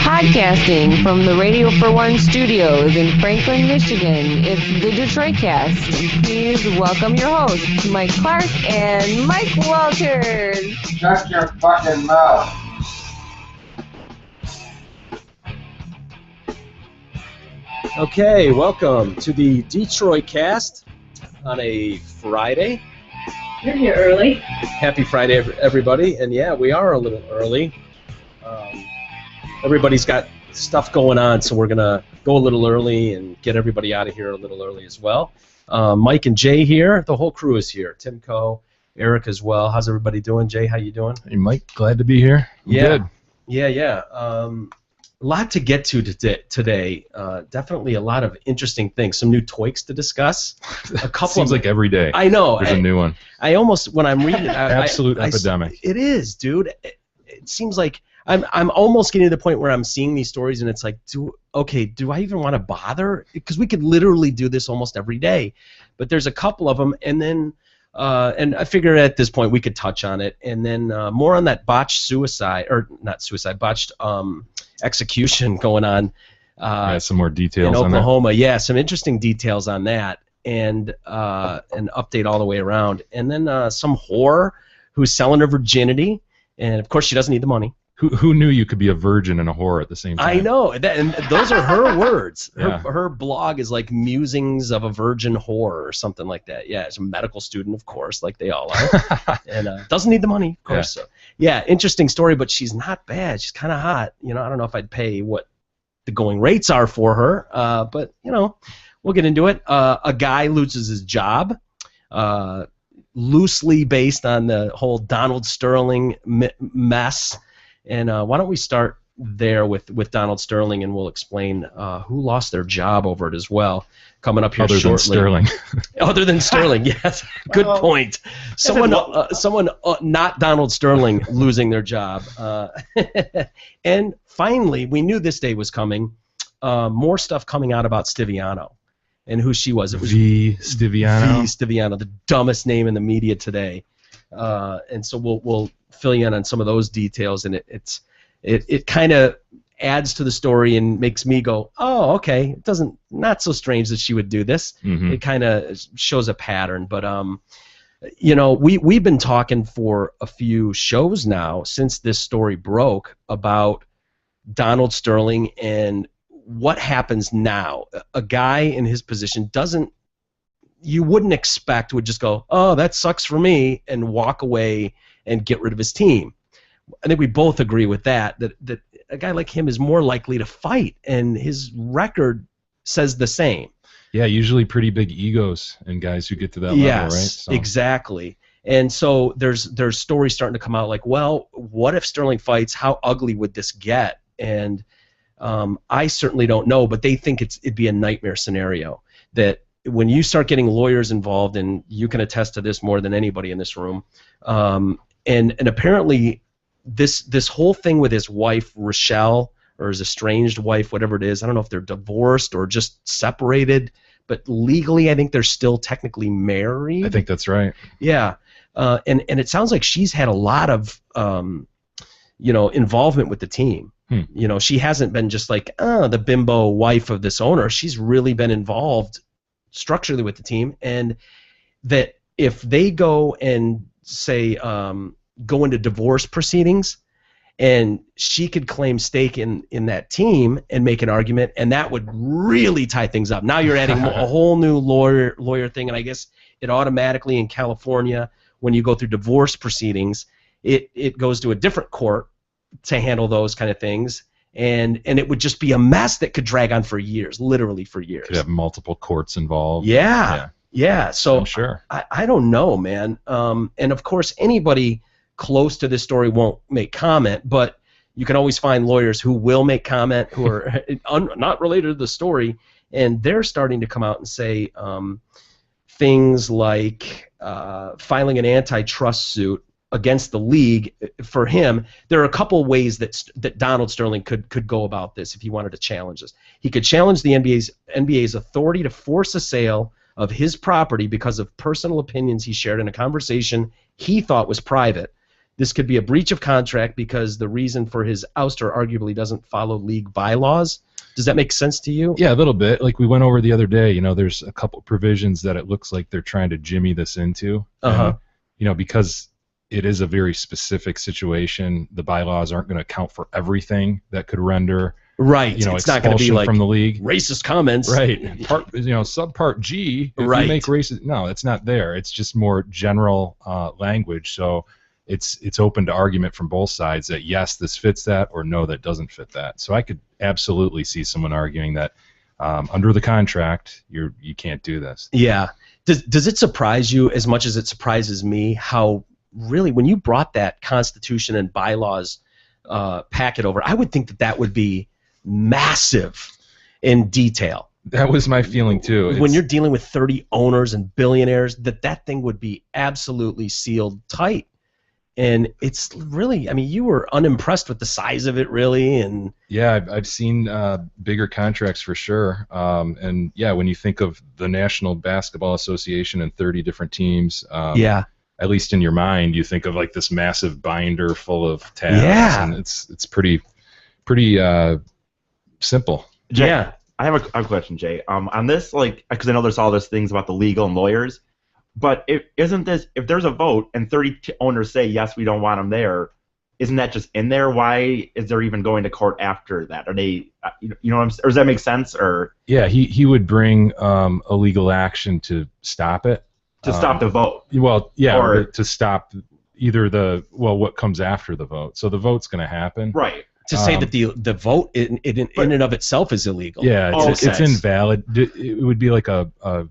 Podcasting from the Radio for One studios in Franklin, Michigan, it's the Detroit Cast. Please welcome your hosts, Mike Clark and Mike Walters. Shut your fucking mouth. Okay, welcome to the Detroit Cast on a Friday. You're here early. Happy Friday, everybody. And yeah, we are a little early. Everybody's got stuff going on, so we're going to go a little early and get everybody out of here a little early as well. Mike and Jay here. The whole crew is here. Tim Coe, Eric as well. How's everybody doing? Jay, how you doing? Hey, Mike. Glad to be here. I'm good. Yeah. A lot to get to today. Definitely a lot of interesting things. Some new toys to discuss. A couple. Seems like every day. I know. There's a new one. I almost, when I'm reading, Absolute epidemic. It is, dude. It seems like I'm almost getting to the point where I'm seeing these stories and it's like, do I even want to bother? Because we could literally do this almost every day. But there's a couple of them, and then and I figure at this point we could touch on it, and then more on that botched execution going on. Some more details in Oklahoma. on that. Yeah, some interesting details on that, and an update all the way around. And then some whore who's selling her virginity, and of course she doesn't need the money. Who knew you could be a virgin and a whore at the same time? I know, and those are her words. Yeah. Her blog is like Musings of a Virgin Whore or something like that. Yeah, she's a medical student, of course, like they all are, and doesn't need the money, of course. Yeah. So, yeah, interesting story, but she's not bad. She's kind of hot. I don't know if I'd pay what the going rates are for her, but we'll get into it. A guy loses his job. Loosely based on the whole Donald Sterling mess. And why don't we start there with Donald Sterling, and we'll explain who lost their job over it as well. Coming up here Other shortly. than Sterling. Other than Sterling, yes. Good point. Someone not Donald Sterling losing their job. And finally, we knew this day was coming. More stuff coming out about Stiviano and who she was. It was V. Stiviano, the dumbest name in the media today. And so we'll fill you in on some of those details, and it kind of adds to the story and makes me go, oh, okay, not so strange that she would do this. Mm-hmm. It kind of shows a pattern, but we've been talking for a few shows now since this story broke about Donald Sterling and what happens now. A guy in his position you wouldn't expect would just go, oh, that sucks for me, and walk away and get rid of his team. I think we both agree with that a guy like him is more likely to fight, and his record says the same. Yeah, usually pretty big egos in guys who get to that yes, level, right? So. Exactly. And so there's stories starting to come out like, well, what if Sterling fights? How ugly would this get? And I certainly don't know, but they think it'd be a nightmare scenario. That when you start getting lawyers involved, and you can attest to this more than anybody in this room, and apparently this whole thing with his wife Rochelle, or his estranged wife, whatever it is, I don't know if they're divorced or just separated, but legally I think they're still technically married. I think that's right. Yeah, and it sounds like she's had a lot of involvement with the team. She hasn't been just like the bimbo wife of this owner. She's really been involved structurally with the team, and that if they go and say go into divorce proceedings, and she could claim stake in that team and make an argument, and that would really tie things up. Now you're adding a whole new lawyer thing, and I guess it automatically in California, when you go through divorce proceedings, it goes to a different court to handle those kind of things. And it would just be a mess that could drag on for years, literally for years. Could have multiple courts involved. Yeah. So I'm sure. I don't know, man. And of course, anybody close to this story won't make comment, but you can always find lawyers who will make comment who are not related to the story, and they're starting to come out and say things like filing an antitrust suit against the league. For him, there are a couple ways that Donald Sterling could go about this if he wanted to challenge this. He could challenge the NBA's authority to force a sale of his property because of personal opinions he shared in a conversation he thought was private. this could be a breach of contract because the reason for his ouster arguably doesn't follow league bylaws. Does that make sense to you? Yeah, a little bit. Like we went over the other day, there's a couple provisions that it looks like they're trying to jimmy this into. Uh-huh. And, because it is a very specific situation, the bylaws aren't going to account for everything that could render Right. It's not going to be like from the league. Racist comments. Right. Subpart G, if Right. you make racist, no, it's not there. It's just more general language. So it's open to argument from both sides that yes, this fits that, or no, that doesn't fit that. So I could absolutely see someone arguing that under the contract, you can't do this. Yeah. Does it surprise you as much as it surprises me how really when you brought that Constitution and bylaws packet over, I would think that would be massive in detail. That was my feeling too. When you're dealing with 30 owners and billionaires, that thing would be absolutely sealed tight. And it's really, you were unimpressed with the size of it, really. And yeah, I've seen bigger contracts for sure. And yeah, when you think of the National Basketball Association and 30 different teams, yeah, at least in your mind, you think of like this massive binder full of tabs. Yeah, and it's pretty simple. Jay, yeah. I have a question, Jay. On this, because I know there's all those things about the legal and lawyers, but if there's a vote and 30 owners say yes, we don't want them there, isn't that just in there? Why is there even going to court after that? Are they, or does that make sense? Or yeah, he would bring a legal action to stop it. To stop the vote. Well, yeah, or to stop either what comes after the vote. So the vote's going to happen. Right. To say that the vote in and of itself is illegal. Yeah, it's invalid. It would be like a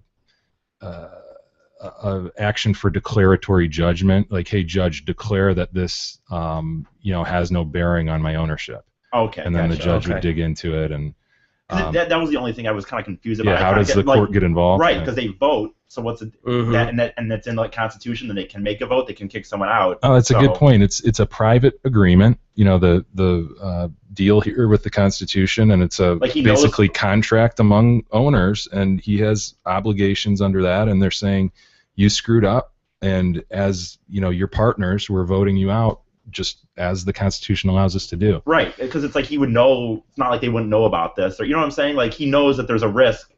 action for declaratory judgment. Like, hey, judge, declare that this has no bearing on my ownership. Okay. And then the judge would dig into it and. That was the only thing I was kind of confused about. Yeah, how does the court get involved? Right, because they vote. So what's it? And that's in the Constitution. Then they can make a vote. They can kick someone out. Oh, that's a good point. It's a private agreement. The deal here with the Constitution, and it's a basically contract among owners, and he has obligations under that. And they're saying, you screwed up, and as your partners, we're voting you out. Just as the Constitution allows us to do. Right, because it's like he would know. It's not like they wouldn't know about this, or you know what I'm saying? Like he knows that there's a risk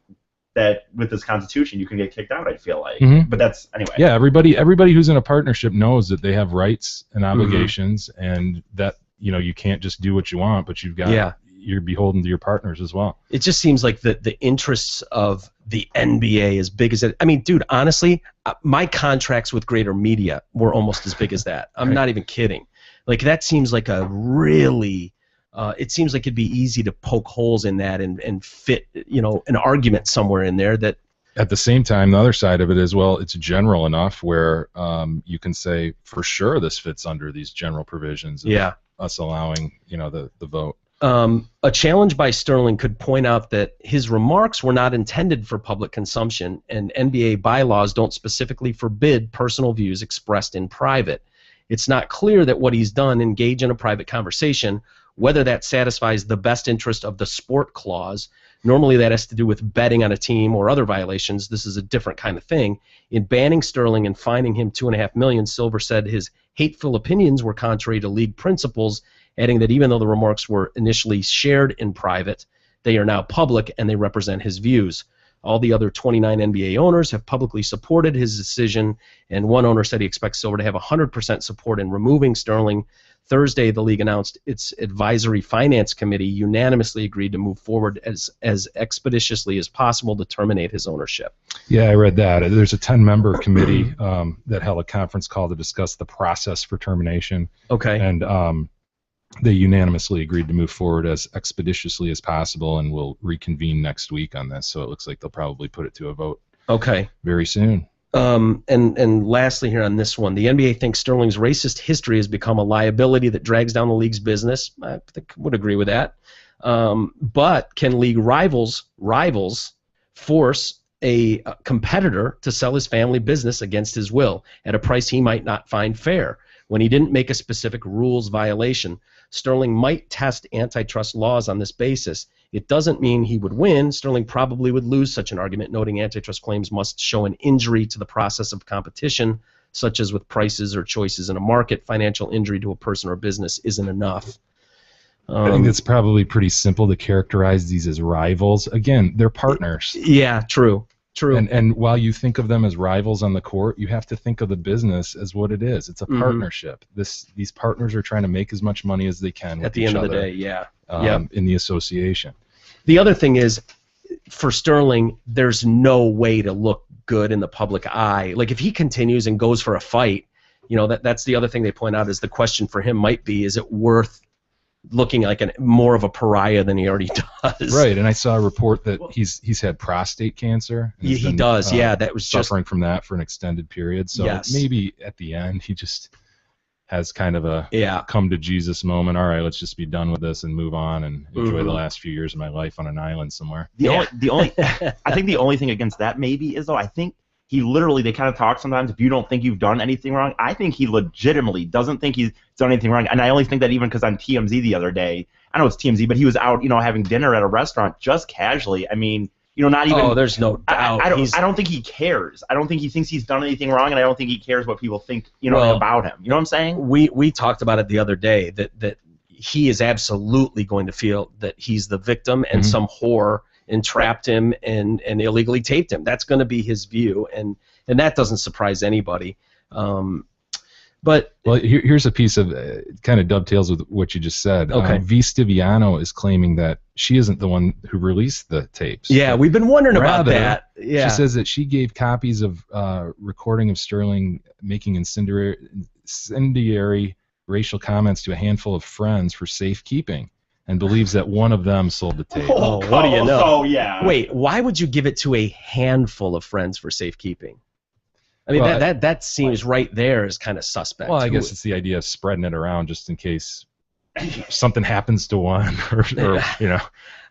that with this Constitution you can get kicked out. I feel like, but that's anyway. Yeah, everybody who's in a partnership knows that they have rights and obligations, and that you can't just do what you want, but you've got you're beholden to your partners as well. It just seems like the interests of the NBA as big as it. I mean, dude, honestly, my contracts with Greater Media were almost as big as that. I'm not even kidding. Like that seems like a really, it seems like it'd be easy to poke holes in that and fit, an argument somewhere in there that. At the same time, the other side of it is, well, it's general enough where you can say for sure this fits under these general provisions. Of us allowing, the vote. A challenge by Sterling could point out that his remarks were not intended for public consumption, and NBA bylaws don't specifically forbid personal views expressed in private. It's not clear that what he's done engage in a private conversation, whether that satisfies the best interest of the sport clause. Normally that has to do with betting on a team or other violations. This is a different kind of thing. In banning Sterling and fining him $2.5 million, Silver said his hateful opinions were contrary to league principles, adding that even though the remarks were initially shared in private, they are now public and they represent his views. All the other 29 NBA owners have publicly supported his decision, and one owner said he expects Silver to have 100% support in removing Sterling. Thursday, the league announced its advisory finance committee unanimously agreed to move forward as expeditiously as possible to terminate his ownership. Yeah, I read that. There's a 10-member committee that held a conference call to discuss the process for termination. Okay. And they unanimously agreed to move forward as expeditiously as possible, and will reconvene next week on this. So it looks like they'll probably put it to a vote. Okay. Very soon. And lastly here on this one, the NBA thinks Sterling's racist history has become a liability that drags down the league's business. I would agree with that. But can league rivals force a competitor to sell his family business against his will at a price he might not find fair? When he didn't make a specific rules violation, Sterling might test antitrust laws on this basis. It doesn't mean he would win. Sterling probably would lose such an argument, noting antitrust claims must show an injury to the process of competition, such as with prices or choices in a market, financial injury to a person or business isn't enough. I think it's probably pretty simple to characterize these as rivals. Again, they're partners. Yeah, true. And while you think of them as rivals on the court, you have to think of the business as what it is. It's a partnership. These partners are trying to make as much money as they can with at the each end of other, the day. Yeah. In the association. The other thing is, for Sterling, there's no way to look good in the public eye. Like if he continues and goes for a fight, that's the other thing they point out is the question for him might be, is it worth looking like more of a pariah than he already does? Right, and I saw a report that he's had prostate cancer. He does. That was suffering from that for an extended period. So maybe at the end he just has kind of a come to Jesus moment. All right, let's just be done with this and move on and enjoy the last few years of my life on an island somewhere. I think the only thing against that maybe is, though, I think he literally, they kind of talk sometimes, if you don't think you've done anything wrong, I think he legitimately doesn't think he's done anything wrong. And I only think that even because on TMZ the other day, I know it's TMZ, but he was out, having dinner at a restaurant just casually. I mean, not even. Oh, there's no doubt. I don't think he cares. I don't think he thinks he's done anything wrong, and I don't think he cares what people think, about him. You know what I'm saying? We talked about it the other day that he is absolutely going to feel that he's the victim and some whore entrapped him and illegally taped him. That's going to be his view, and that doesn't surprise anybody. But here's a piece of kind of dovetails with what you just said. Okay. V. Stiviano is claiming that she isn't the one who released the tapes. Yeah, we've been wondering about that. Yeah. She says that she gave copies of recording of Sterling making incendiary racial comments to a handful of friends for safekeeping, and believes that one of them sold the tape. What do you know? Oh, yeah. Wait, why would you give it to a handful of friends for safekeeping? I mean, that seems right there is kind of suspect. Well, I guess it's the idea of spreading it around just in case something happens to one, or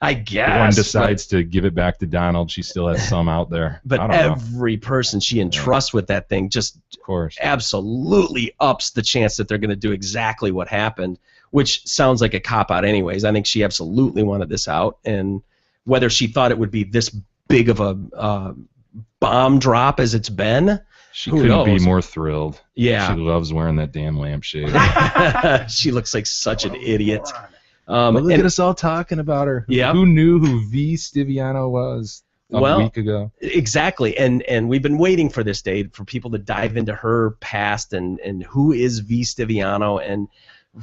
I guess one decides to give it back to Donald. She still has some out there. But every person she entrusts with that thing just absolutely ups the chance that they're going to do exactly what happened, which sounds like a cop-out anyways. I think she absolutely wanted this out, and whether she thought it would be this big of a bomb drop as it's been, she couldn't be more thrilled. Yeah. She loves wearing that damn lampshade. She looks like such an idiot. Look at us all talking about her. Yeah. Who knew who V. Stiviano was a week ago? Exactly. And we've been waiting for this day for people to dive into her past and who is V. Stiviano, and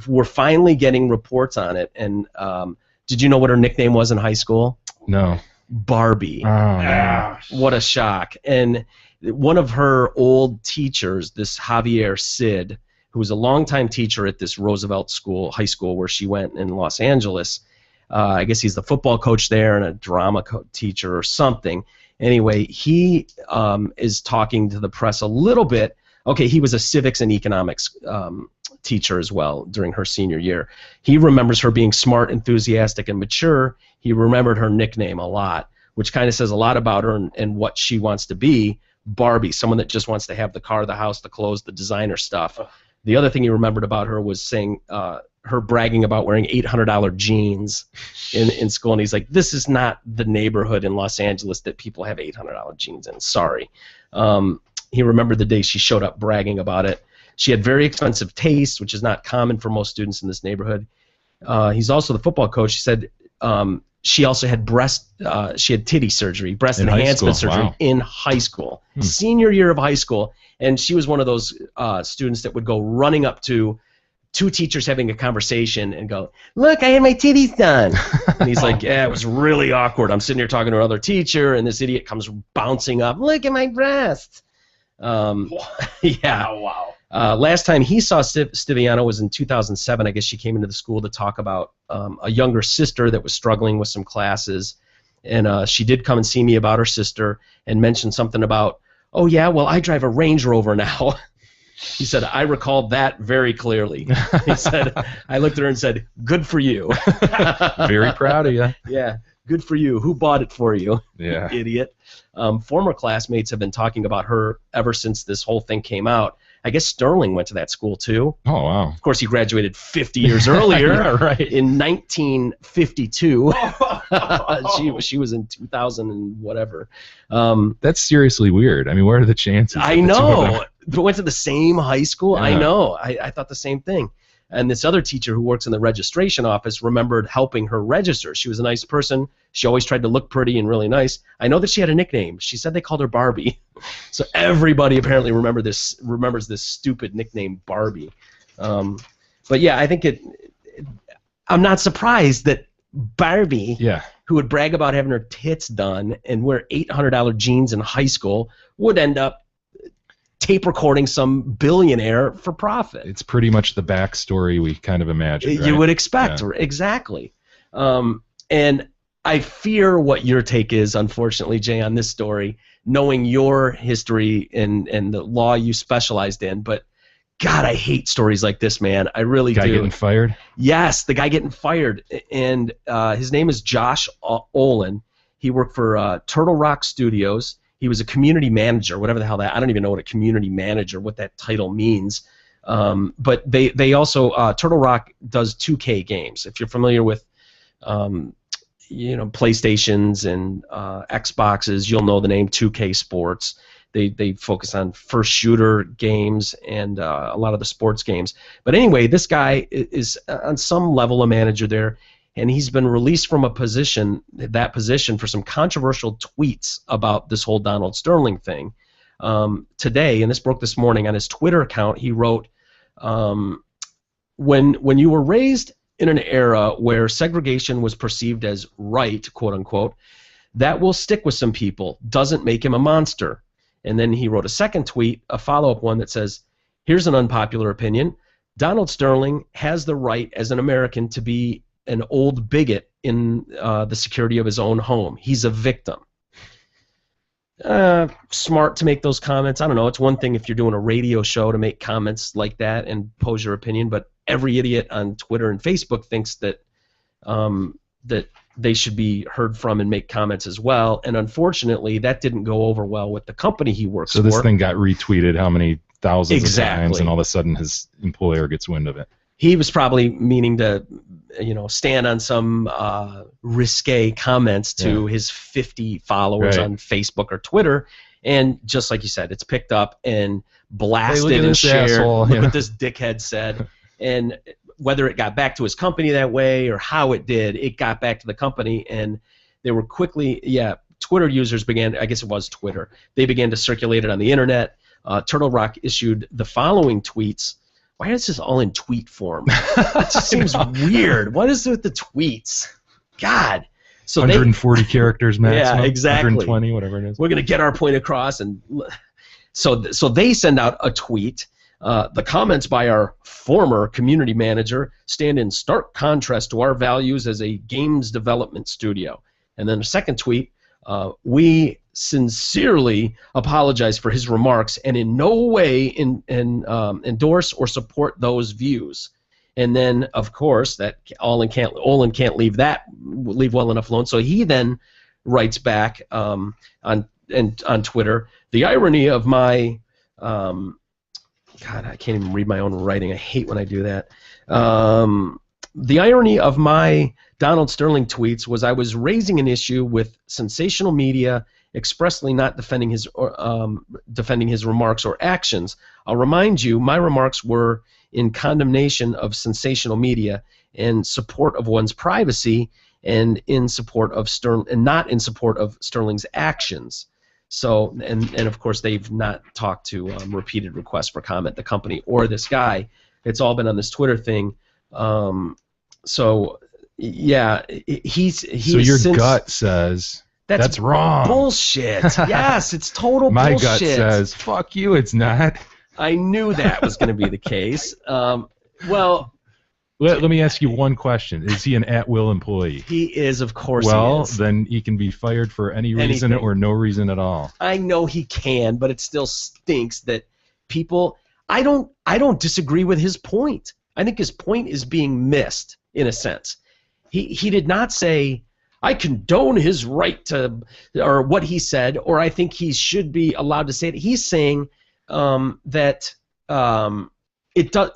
we're finally getting reports on it. And did you know what her nickname was in high school? No. Barbie. Oh, man. What a shock. And one of her old teachers, this Javier Cid, who was a longtime teacher at this Roosevelt high school where she went in Los Angeles. I guess he's the football coach there and a drama teacher or something. Anyway, he is talking to the press a little bit. Okay, he was a civics and economics teacher as well during her senior year. He remembers her being smart, enthusiastic, and mature. He remembered her nickname a lot, which kind of says a lot about her and what she wants to be. Barbie, someone that just wants to have the car, the house, the clothes, the designer stuff. The other thing he remembered about her was saying her bragging about wearing $800 jeans in school, and he's like, this is not the neighborhood in Los Angeles that people have $800 jeans in. Sorry. He remembered the day she showed up bragging about it. She had very expensive taste, which is not common for most students in this neighborhood. He's also the football coach. He said she also had she had titty surgery, breast enhancement surgery in high school, senior year of high school. And she was one of those students that would go running up to two teachers having a conversation and go, look, I had my titties done. And he's like, yeah, it was really awkward. I'm sitting here talking to another teacher, and this idiot comes bouncing up, look at my breasts. Yeah. Oh, wow. Last time he saw Stiviano was in 2007. I guess she came into the school to talk about a younger sister that was struggling with some classes. And she did come and see me about her sister and mentioned something about, oh, yeah, well, I drive a Range Rover now. He said, I recalled that very clearly. He said, I looked at her and said, good for you. Very proud of you. Yeah, good for you. Who bought it for you? Yeah. You idiot. Former classmates have been talking about her ever since this whole thing came out. I guess Sterling went to that school too. Oh, wow. Of course, he graduated 50 years earlier. Yeah, right. In 1952. She was in 2000 and whatever. That's seriously weird. I mean, what are the chances? I know. went to the same high school. Yeah. I know. I thought the same thing. And this other teacher who works in the registration office remembered helping her register. She was a nice person. She always tried to look pretty and really nice. I know that she had a nickname. She said they called her Barbie. So everybody apparently remembers this stupid nickname, Barbie. But yeah, I think I'm not surprised that Barbie, who would brag about having her tits done and wear $800 jeans in high school, would end up tape recording some billionaire for profit. It's pretty much the backstory we kind of imagined. You would expect, exactly. And I fear what your take is, unfortunately, Jay, on this story, knowing your history and the law you specialized in. But God, I hate stories like this, man. I really do. Guy getting fired? Yes, the guy getting fired. And his name is Josh Olin. He worked for Turtle Rock Studios. He was a community manager, whatever the hell that. I don't even know what a community manager, what that title means. But they also Turtle Rock does 2K games. If you're familiar with PlayStations and Xboxes, you'll know the name 2K Sports. They focus on first shooter games and a lot of the sports games. But anyway, this guy is on some level a manager there. And he's been released from that position for some controversial tweets about this whole Donald Sterling thing. Today, and this broke this morning, on his Twitter account, he wrote, when you were raised in an era where segregation was perceived as right, quote unquote, that will stick with some people, doesn't make him a monster. And then he wrote a second tweet, a follow-up one that says, here's an unpopular opinion. Donald Sterling has the right as an American to be an old bigot in the security of his own home. He's a victim. Smart to make those comments. I don't know. It's one thing if you're doing a radio show to make comments like that and pose your opinion, but every idiot on Twitter and Facebook thinks that that they should be heard from and make comments as well. And unfortunately, that didn't go over well with the company he works for. So this thing got retweeted how many thousands of times, and all of a sudden his employer gets wind of it. He was probably meaning to, stand on some risque comments to his 50 followers on Facebook or Twitter, and just like you said, it's picked up and blasted and shared. Look what this dickhead said, and whether it got back to his company that way or how it did, it got back to the company, and they were quickly, Twitter users began, I guess it was Twitter, they began to circulate it on the internet. Turtle Rock issued the following tweets. Why is this all in tweet form? It just seems weird. What is it with the tweets? God. So 140 characters maximum. Yeah, exactly. 120, whatever it is. We're going to get our point across. And so they send out a tweet. The comments by our former community manager stand in stark contrast to our values as a games development studio. And then a second tweet, we sincerely apologize for his remarks and in no way endorse or support those views. And then, of course, that Olin can't leave well enough alone. So he then writes back on Twitter, the irony of my God, I can't even read my own writing. I hate when I do that. The irony of my Donald Sterling tweets was I was raising an issue with sensational media expressly not defending his remarks or actions. I'll remind you, my remarks were in condemnation of sensational media and support of one's privacy, and in support of not in support of Sterling's actions. So, and of course, they've not talked to repeated requests for comment, the company or this guy. It's all been on this Twitter thing. So, yeah, he's so your gut says that's wrong. Bullshit. Yes, it's total My bullshit. gut says, fuck you, it's not. I knew that was going to be the case. Well, let me ask you one question. Is he an at-will employee? He is, of course he is. Well, then he can be fired for any reason or no reason at all. I know he can, but it still stinks that people... I don't disagree with his point. I think his point is being missed, in a sense. He did not say, I condone his right to, or what he said, or I think he should be allowed to say it. He's saying that it does,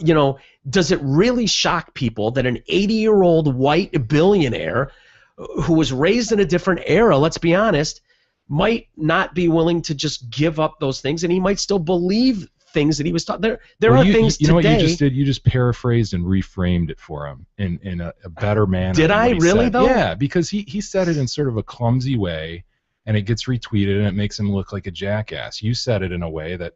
does it really shock people that an 80-year-old white billionaire who was raised in a different era, let's be honest, might not be willing to just give up those things, and he might still believe things that he was talking. There are things you know today. What you just did? You just paraphrased and reframed it for him in a better manner. Did I really though? Yeah, because he said it in sort of a clumsy way, and it gets retweeted, and it makes him look like a jackass. You said it in a way that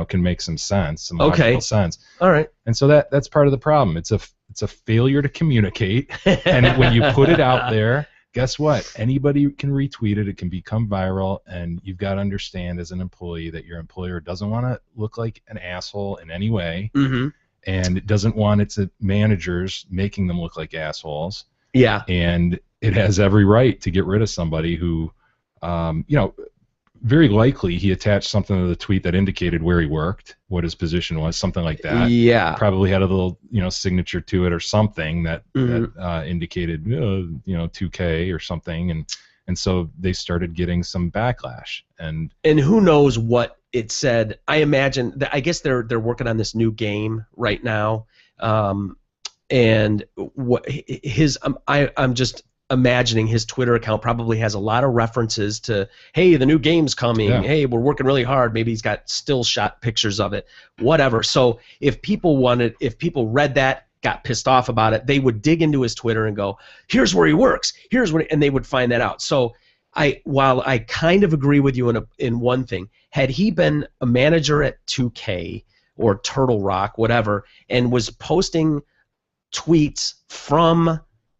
can make some sense, some logical sense. All right. And so that's part of the problem. It's a failure to communicate, and when you put it out there, guess what? Anybody can retweet it. It can become viral, and you've got to understand as an employee that your employer doesn't want to look like an asshole in any way, and it doesn't want its managers making them look like assholes. Yeah. And it has every right to get rid of somebody who, very likely he attached something to the tweet that indicated where he worked, what his position was, something like that. Yeah. Probably had a little, signature to it or something that indicated, 2K or something, and so they started getting some backlash. And who knows what it said? I imagine that I guess they're working on this new game right now, and what I'm just imagining his Twitter account probably has a lot of references to, hey, the new game's coming. Yeah. Hey, we're working really hard. Maybe he's got still shot pictures of it, whatever. So if people read that, got pissed off about it, they would dig into his Twitter and go, here's where he works. And they would find that out. So while I kind of agree with you in one thing, had he been a manager at 2K or Turtle Rock, whatever, and was posting tweets from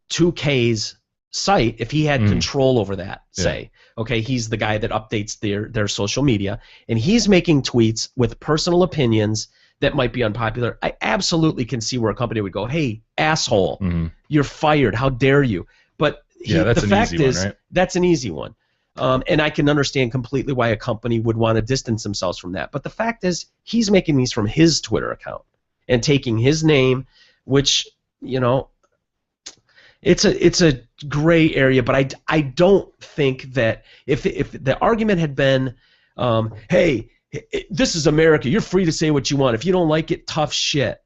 2K's site, if he had control over that, say, okay, he's the guy that updates their social media, and he's making tweets with personal opinions that might be unpopular, I absolutely can see where a company would go, hey, asshole, you're fired, how dare you? But that's the fact is, right? That's an easy one. And I can understand completely why a company would want to distance themselves from that. But the fact is, he's making these from his Twitter account and taking his name, which, it's a gray area, but I don't think that if the argument had been, hey, this is America, you're free to say what you want. If you don't like it, tough shit.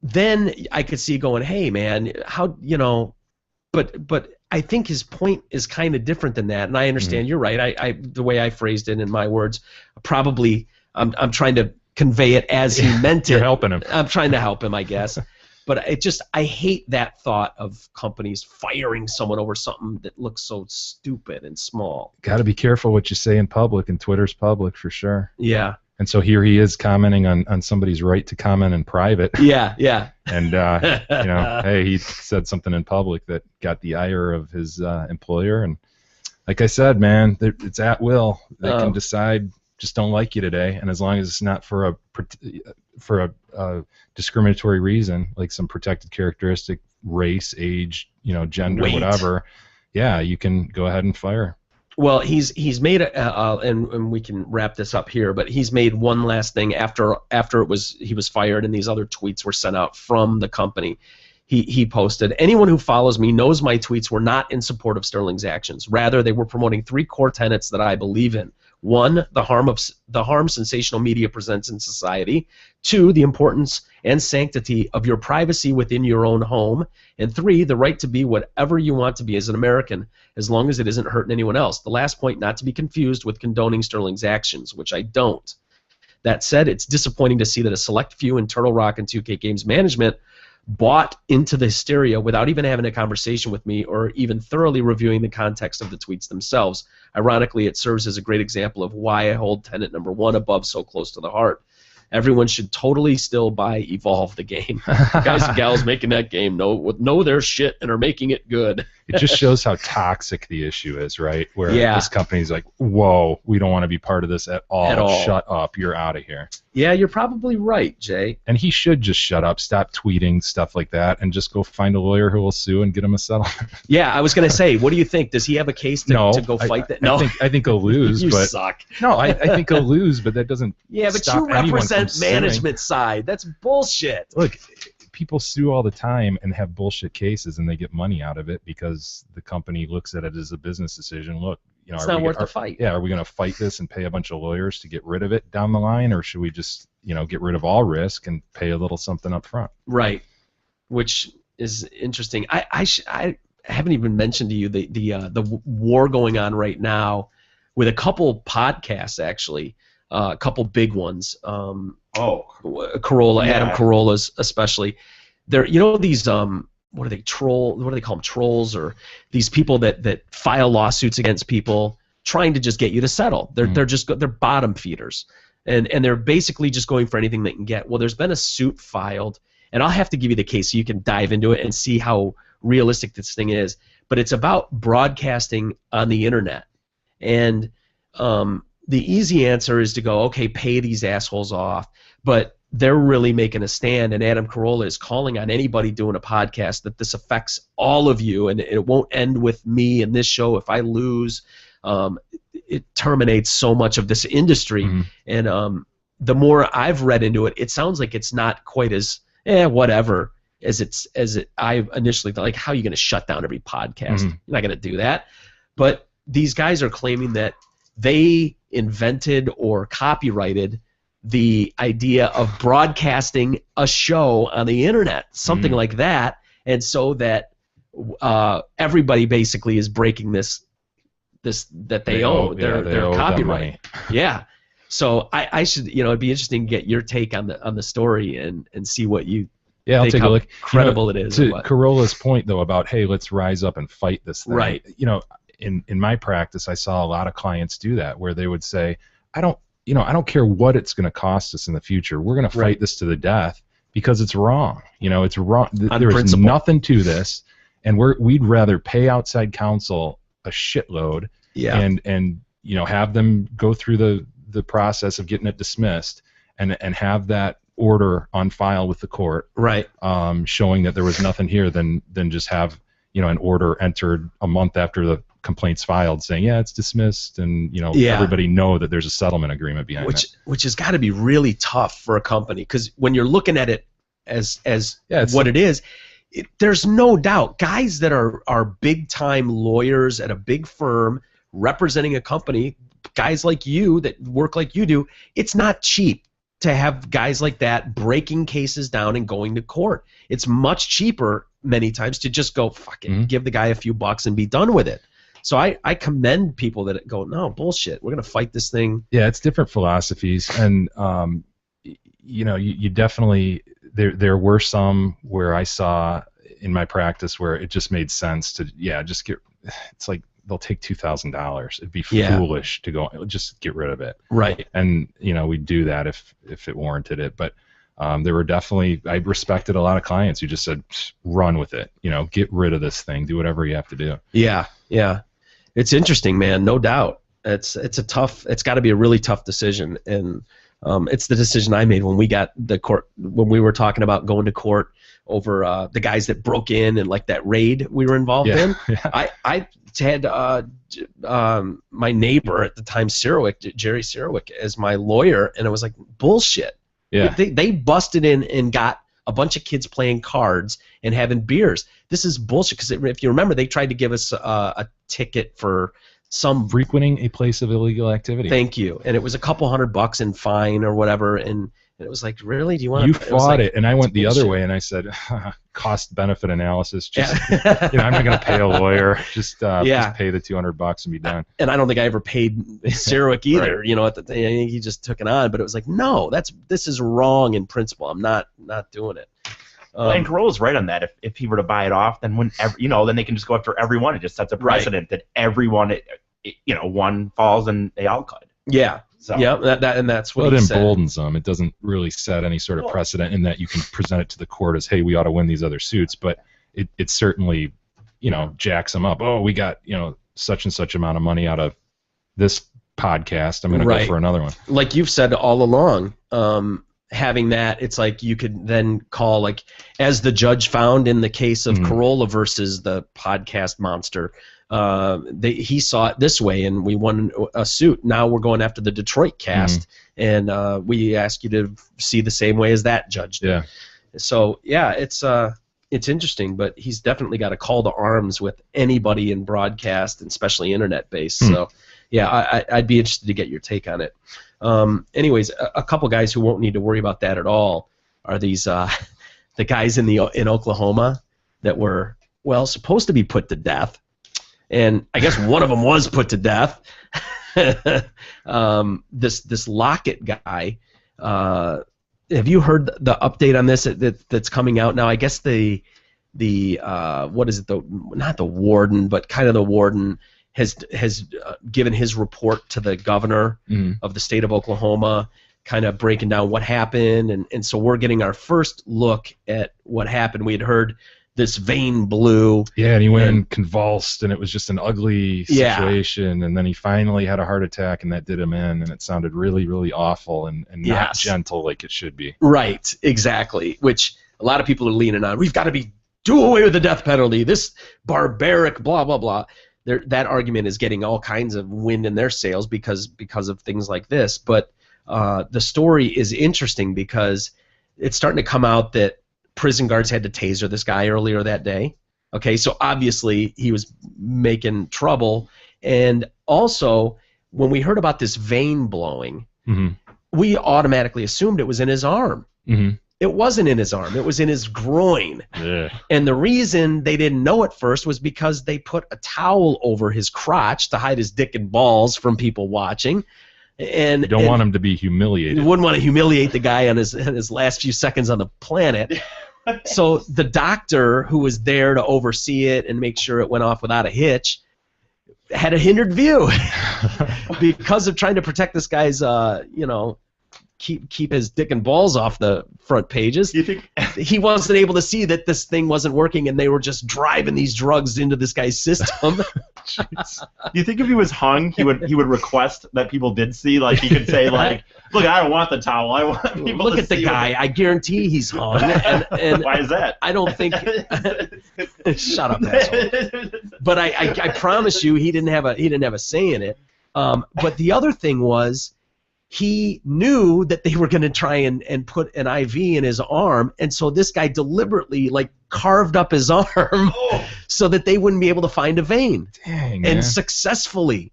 Then I could see going, hey man, how but I think his point is kind of different than that, and I understand you're right. I the way I phrased it in my words, probably I'm trying to convey it as he meant it. You're helping him. I'm trying to help him, I guess. But I hate that thought of companies firing someone over something that looks so stupid and small. Got to be careful what you say in public, and Twitter's public for sure. Yeah. And so here he is commenting on somebody's right to comment in private. Yeah. And hey, he said something in public that got the ire of his employer, and like I said, man, it's at will. They can decide just don't like you today, and as long as it's not for a discriminatory reason, like some protected characteristic, race, age, gender, weight, whatever, you can go ahead and fire. Well, he's made and we can wrap this up here, but he's made one last thing after he was fired and these other tweets were sent out from the company. He posted, anyone who follows me knows my tweets were not in support of Sterling's actions. Rather, they were promoting 3 core tenets that I believe in. 1, the harm sensational media presents in society. 2, the importance and sanctity of your privacy within your own home. And 3, the right to be whatever you want to be as an American, as long as it isn't hurting anyone else. The last point not to be confused with condoning Sterling's actions, which I don't. That said, it's disappointing to see that a select few in Turtle Rock and 2K Games management bought into the hysteria without even having a conversation with me or even thoroughly reviewing the context of the tweets themselves. Ironically, it serves as a great example of why I hold tenet number 1 above so close to the heart. Everyone should totally still buy Evolve the game. The guys and gals making that game know their shit and are making it good. It just shows how toxic the issue is, right? Where this company's like, whoa, we don't want to be part of this at all. Shut up. You're out of here. Yeah, you're probably right, Jay. And he should just shut up, stop tweeting stuff like that, and just go find a lawyer who will sue and get him a settlement. Yeah, I was going to say, what do you think? Does he have a case to go fight that? No, I think he'll lose. You but suck. No, I think he'll lose, but that doesn't stop you represent suing. management side. That's bullshit. Look, people sue all the time and have bullshit cases, and they get money out of it because the company looks at it as a business decision. Look, it's not worth the fight. Yeah, are we going to fight this and pay a bunch of lawyers to get rid of it down the line, or should we just get rid of all risk and pay a little something up front? Right, which is interesting. I haven't even mentioned to you the war going on right now with a couple podcasts actually. a couple big ones. Carolla, Yeah. Adam Carolla's especially. They're these what do they call them, trolls, or these people that file lawsuits against people trying to just get you to settle. They're bottom feeders, and they're basically just going for anything they can get. Well, there's been a suit filed, and I'll have to give you the case so you can dive into it and see how realistic this thing is. But it's about broadcasting on the internet, and the easy answer is to go, okay, pay these assholes off, but they're really making a stand, and Adam Carolla is calling on anybody doing a podcast that this affects all of you, and it won't end with me and this show. If I lose, it terminates so much of this industry. And the more I've read into it, it sounds like it's not quite as whatever as I initially thought. Like, how are you going to shut down every podcast? You're not going to do that. But these guys are claiming that they invented or copyrighted the idea of broadcasting a show on the internet, something like that, and so that everybody basically is breaking this that they owe their copyright. Yeah. So I should, it'd be interesting to get your take on the story and see what you I'll take a look. Credible it is. To Carolla's point though about, hey, let's rise up and fight this thing. Right. In my practice, I saw a lot of clients do that, where they would say, I don't care what it's going to cost us in the future. We're going to fight this to the death because it's wrong. It's wrong. There is nothing to this, and we'd rather pay outside counsel a shitload and have them go through the process of getting it dismissed and have that order on file with the court, showing that there was nothing here, than just have an order entered a month after the complaint's filed saying it's dismissed, and everybody know that there's a settlement agreement behind it. Which has got to be really tough for a company, because when you're looking at it as what it is, there's no doubt guys that are big time lawyers at a big firm representing a company, guys like you that work like you do, it's not cheap to have guys like that breaking cases down and going to court. It's much cheaper many times to just go fuck it, give the guy a few bucks and be done with it. So I commend people that go, no, bullshit, we're going to fight this thing. Yeah, it's different philosophies, and you definitely, there were some where I saw in my practice where it just made sense to just get, it's like they'll take $2,000. It'd be foolish to go just get rid of it. Right. And we'd do that if it warranted it, but there were definitely, I respected a lot of clients who just said, run with it, get rid of this thing, do whatever you have to do. Yeah. It's interesting, man. No doubt. It's got to be a really tough decision, and it's the decision I made when we were talking about going to court over the guys that broke in and like that raid we were involved in. Yeah. I had my neighbor at the time, Jerry Sirowick, as my lawyer, and it was like bullshit. Yeah. They busted in and got a bunch of kids playing cards and having beers. This is bullshit, because if you remember, they tried to give us a ticket for some frequenting a place of illegal activity. Thank you. And it was a couple $100 in fine or whatever, and it was like, really? Do you want? You fought it, and I went the other way, and I said, cost benefit analysis. Just I'm not going to pay a lawyer. Just pay the $200 and be done. And I don't think I ever paid Sirowick either. Right. I think he just took it on, but it was like, no, this is wrong in principle. I'm not doing it. And Carolla's right on that. If he were to buy it off, then then they can just go after everyone. It just sets a precedent that everyone, one falls and they all could. Yeah. So. Yeah, that's what it emboldens them. It doesn't really set any sort of precedent in that you can present it to the court as, hey, we ought to win these other suits, but it certainly, jacks them up. Oh, we got, such and such amount of money out of this podcast. I'm going to go for another one. Like you've said all along, having that, it's like you could then call, like, as the judge found in the case of Carolla versus the podcast monster, he saw it this way, and we won a suit. Now we're going after the Detroit cast, and we ask you to see the same way as that judge did. Yeah. So it's interesting, but he's definitely got a call to arms with anybody in broadcast, and especially internet based. So I'd be interested to get your take on it. Anyways, a couple guys who won't need to worry about that at all are these the guys in Oklahoma that were supposed to be put to death. And I guess one of them was put to death. this Lockett guy. Have you heard the update on this that's coming out now? I guess the what is it? Not the warden, but kind of the warden has given his report to the governor of the state of Oklahoma, kind of breaking down what happened, and so we're getting our first look at what happened. We had heard this vein blew. Yeah, and he went and convulsed, and it was just an ugly situation. And then he finally had a heart attack, and that did him in, and it sounded really, really awful and not gentle like it should be. Right, exactly. Which a lot of people are leaning on. We've got to do away with the death penalty. This barbaric, blah blah blah. That argument is getting all kinds of wind in their sails because of things like this. But the story is interesting because it's starting to come out that prison guards had to taser this guy earlier that day. Okay, so obviously he was making trouble. And also, when we heard about this vein blowing, we automatically assumed it was in his arm. It wasn't in his arm. It was in his groin. Yeah. And the reason they didn't know at first was because they put a towel over his crotch to hide his dick and balls from people watching. And you don't want him to be humiliated. You wouldn't want to humiliate the guy on his last few seconds on the planet. So the doctor who was there to oversee it and make sure it went off without a hitch had a hindered view because of trying to protect this guy's, keep his dick and balls off the front pages. You think he wasn't able to see that this thing wasn't working and they were just driving these drugs into this guy's system. Do you think if he was hung, he would request that people did see? Like he could say, like, "Look, I don't want the towel. I want people Look to at the see guy. I guarantee he's hung." And why is that? I don't think. Shut up, asshole. But I promise you, he didn't have a say in it. But the other thing was, he knew that they were going to try and put an IV in his arm, and so this guy deliberately carved up his arm so that they wouldn't be able to find a vein. Dang, and man. successfully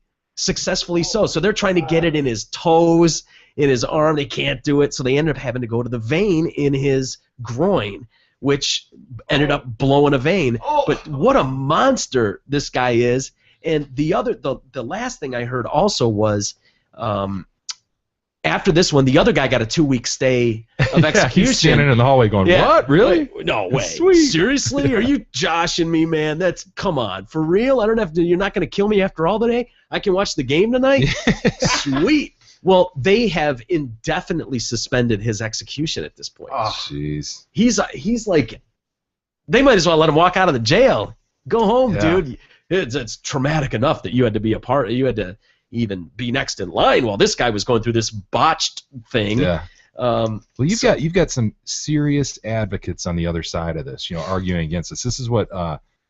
so. So they're trying to get it in his toes, in his arm. They can't do it, so they ended up having to go to the vein in his groin, which ended up blowing a vein. But what a monster this guy is. And the last thing I heard also was, after this one, the other guy got a 2-week stay of execution. He's standing in the hallway going, "What? Really? No way. Sweet. Seriously? Are you joshing me, man? Come on. For real? I don't have to. You're not going to kill me after all today? I can watch the game tonight? Sweet." Well, they have indefinitely suspended his execution at this point. Oh, jeez. He's like, they might as well let him walk out of the jail. Go home, dude. It's traumatic enough that you had to be a part. You had to even be next in line while this guy was going through this botched thing. Yeah. Well, you've got some serious advocates on the other side of this, arguing against this. This is what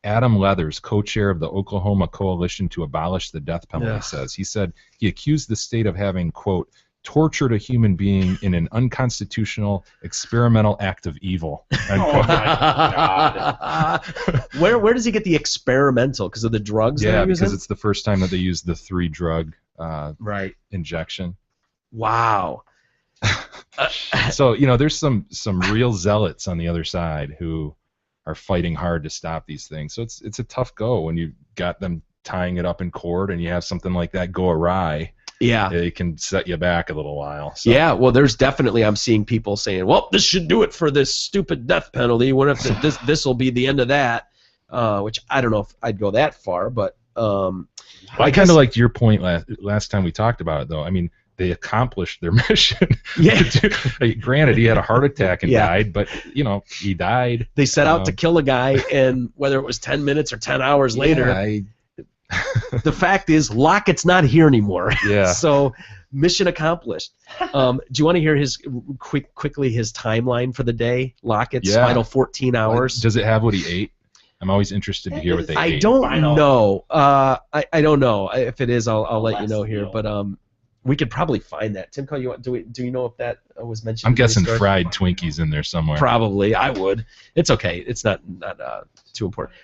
Adam Leathers, co-chair of the Oklahoma Coalition to Abolish the Death Penalty, says. He said he accused the state of having, quote, tortured a human being in an unconstitutional experimental act of evil. Oh my God. Where does he get the experimental? Because of the drugs? Yeah, because it's the first time that they used the 3-drug injection. Wow. So there's some real zealots on the other side who are fighting hard to stop these things. So it's a tough go when you got them tying it up in court and you have something like that go awry. Yeah. It can set you back a little while. So. Yeah, well, there's definitely, I'm seeing people saying, well, this should do it for this stupid death penalty. What if this will be the end of that? Which I don't know if I'd go that far, but I kind of liked your point last time we talked about it, though. I mean, they accomplished their mission. Yeah. Granted, he had a heart attack and died, but he died. They set out to kill a guy, and whether it was 10 minutes or 10 hours later. The fact is, Lockett's not here anymore. Yeah. So, mission accomplished. Do you want to hear quickly his timeline for the day? Lockett's final 14 hours. Does it have what he ate? I'm always interested to hear what they ate. I don't know. I don't know. If it is, I'll let you know here. But we could probably find that. Tim, do you know if that was mentioned? I'm guessing fried Twinkies in there somewhere. Probably. I would. It's okay. It's not too important.